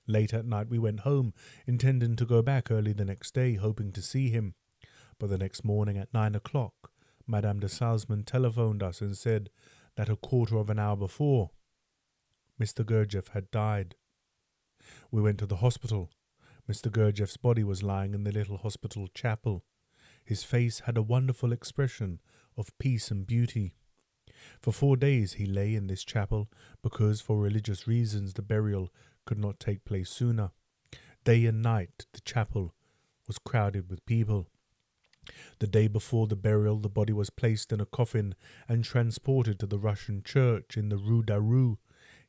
Speaker 1: Late at night we went home, intending to go back early the next day, hoping to see him. But the next morning at 9 o'clock, Madame de Salzmann telephoned us and said that a quarter of an hour before, Mr. Gurdjieff had died. We went to the hospital. Mr. Gurdjieff's body was lying in the little hospital chapel. His face had a wonderful expression of peace and beauty. For 4 days he lay in this chapel because, for religious reasons, the burial could not take place sooner. Day and night the chapel was crowded with people. The day before the burial, the body was placed in a coffin and transported to the Russian church in the Rue d'Arrou.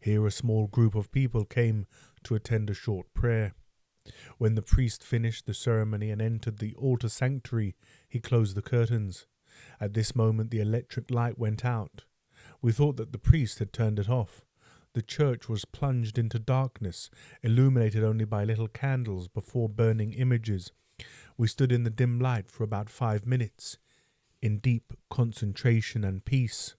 Speaker 1: Here a small group of people came to attend a short prayer. When the priest finished the ceremony and entered the altar sanctuary, he closed the curtains. At this moment the electric light went out. We thought that the priest had turned it off. The church was plunged into darkness, illuminated only by little candles before burning images. We stood in the dim light for about 5 minutes, in deep concentration and peace.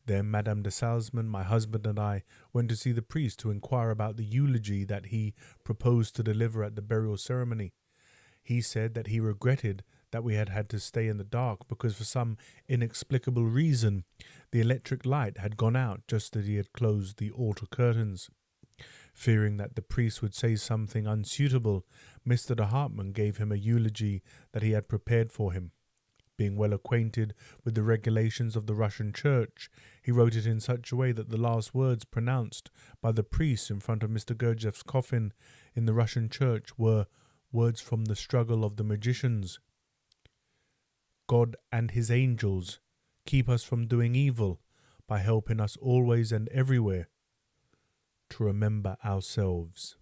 Speaker 1: Then Madame de Salzmann, my husband, and I went to see the priest to inquire about the eulogy that he proposed to deliver at the burial ceremony. He said that he regretted that we had had to stay in the dark because, for some inexplicable reason, the electric light had gone out just as he had closed the altar curtains. Fearing that the priest would say something unsuitable, Mr. de Hartmann gave him a eulogy that he had prepared for him. Being well acquainted with the regulations of the Russian church, he wrote it in such a way that the last words pronounced by the priest in front of Mr. Gurdjieff's coffin in the Russian church were words from the struggle of the magicians. God and his angels keep us from doing evil by helping us always and everywhere to remember ourselves.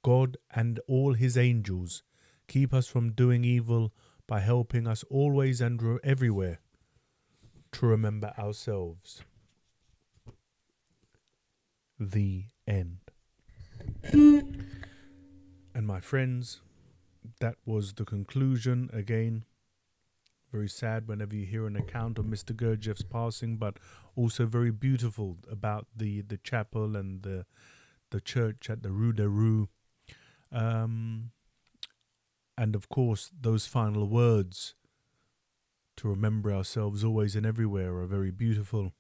Speaker 1: God and all his angels keep us from doing evil by helping us always and everywhere to remember ourselves. The end. And my friends, that was the conclusion. Again, very sad whenever you hear an account of Mr. Gurdjieff's passing, but also very beautiful about the chapel and the church at the Rue d'Arrou. And of course, those final words, to remember ourselves always and everywhere, are very beautiful.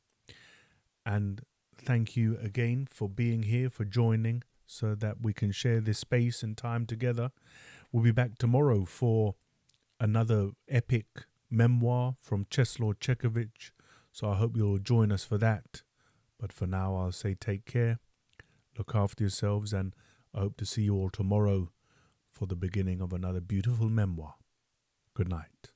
Speaker 1: And thank you again for being here, for joining, so that we can share this space and time together. We'll be back tomorrow for another epic memoir from ch.23-26, so I hope you'll join us for that. But for now, I'll say take care, look after yourselves, and I hope to see you all tomorrow for the beginning of another beautiful memoir. Good night.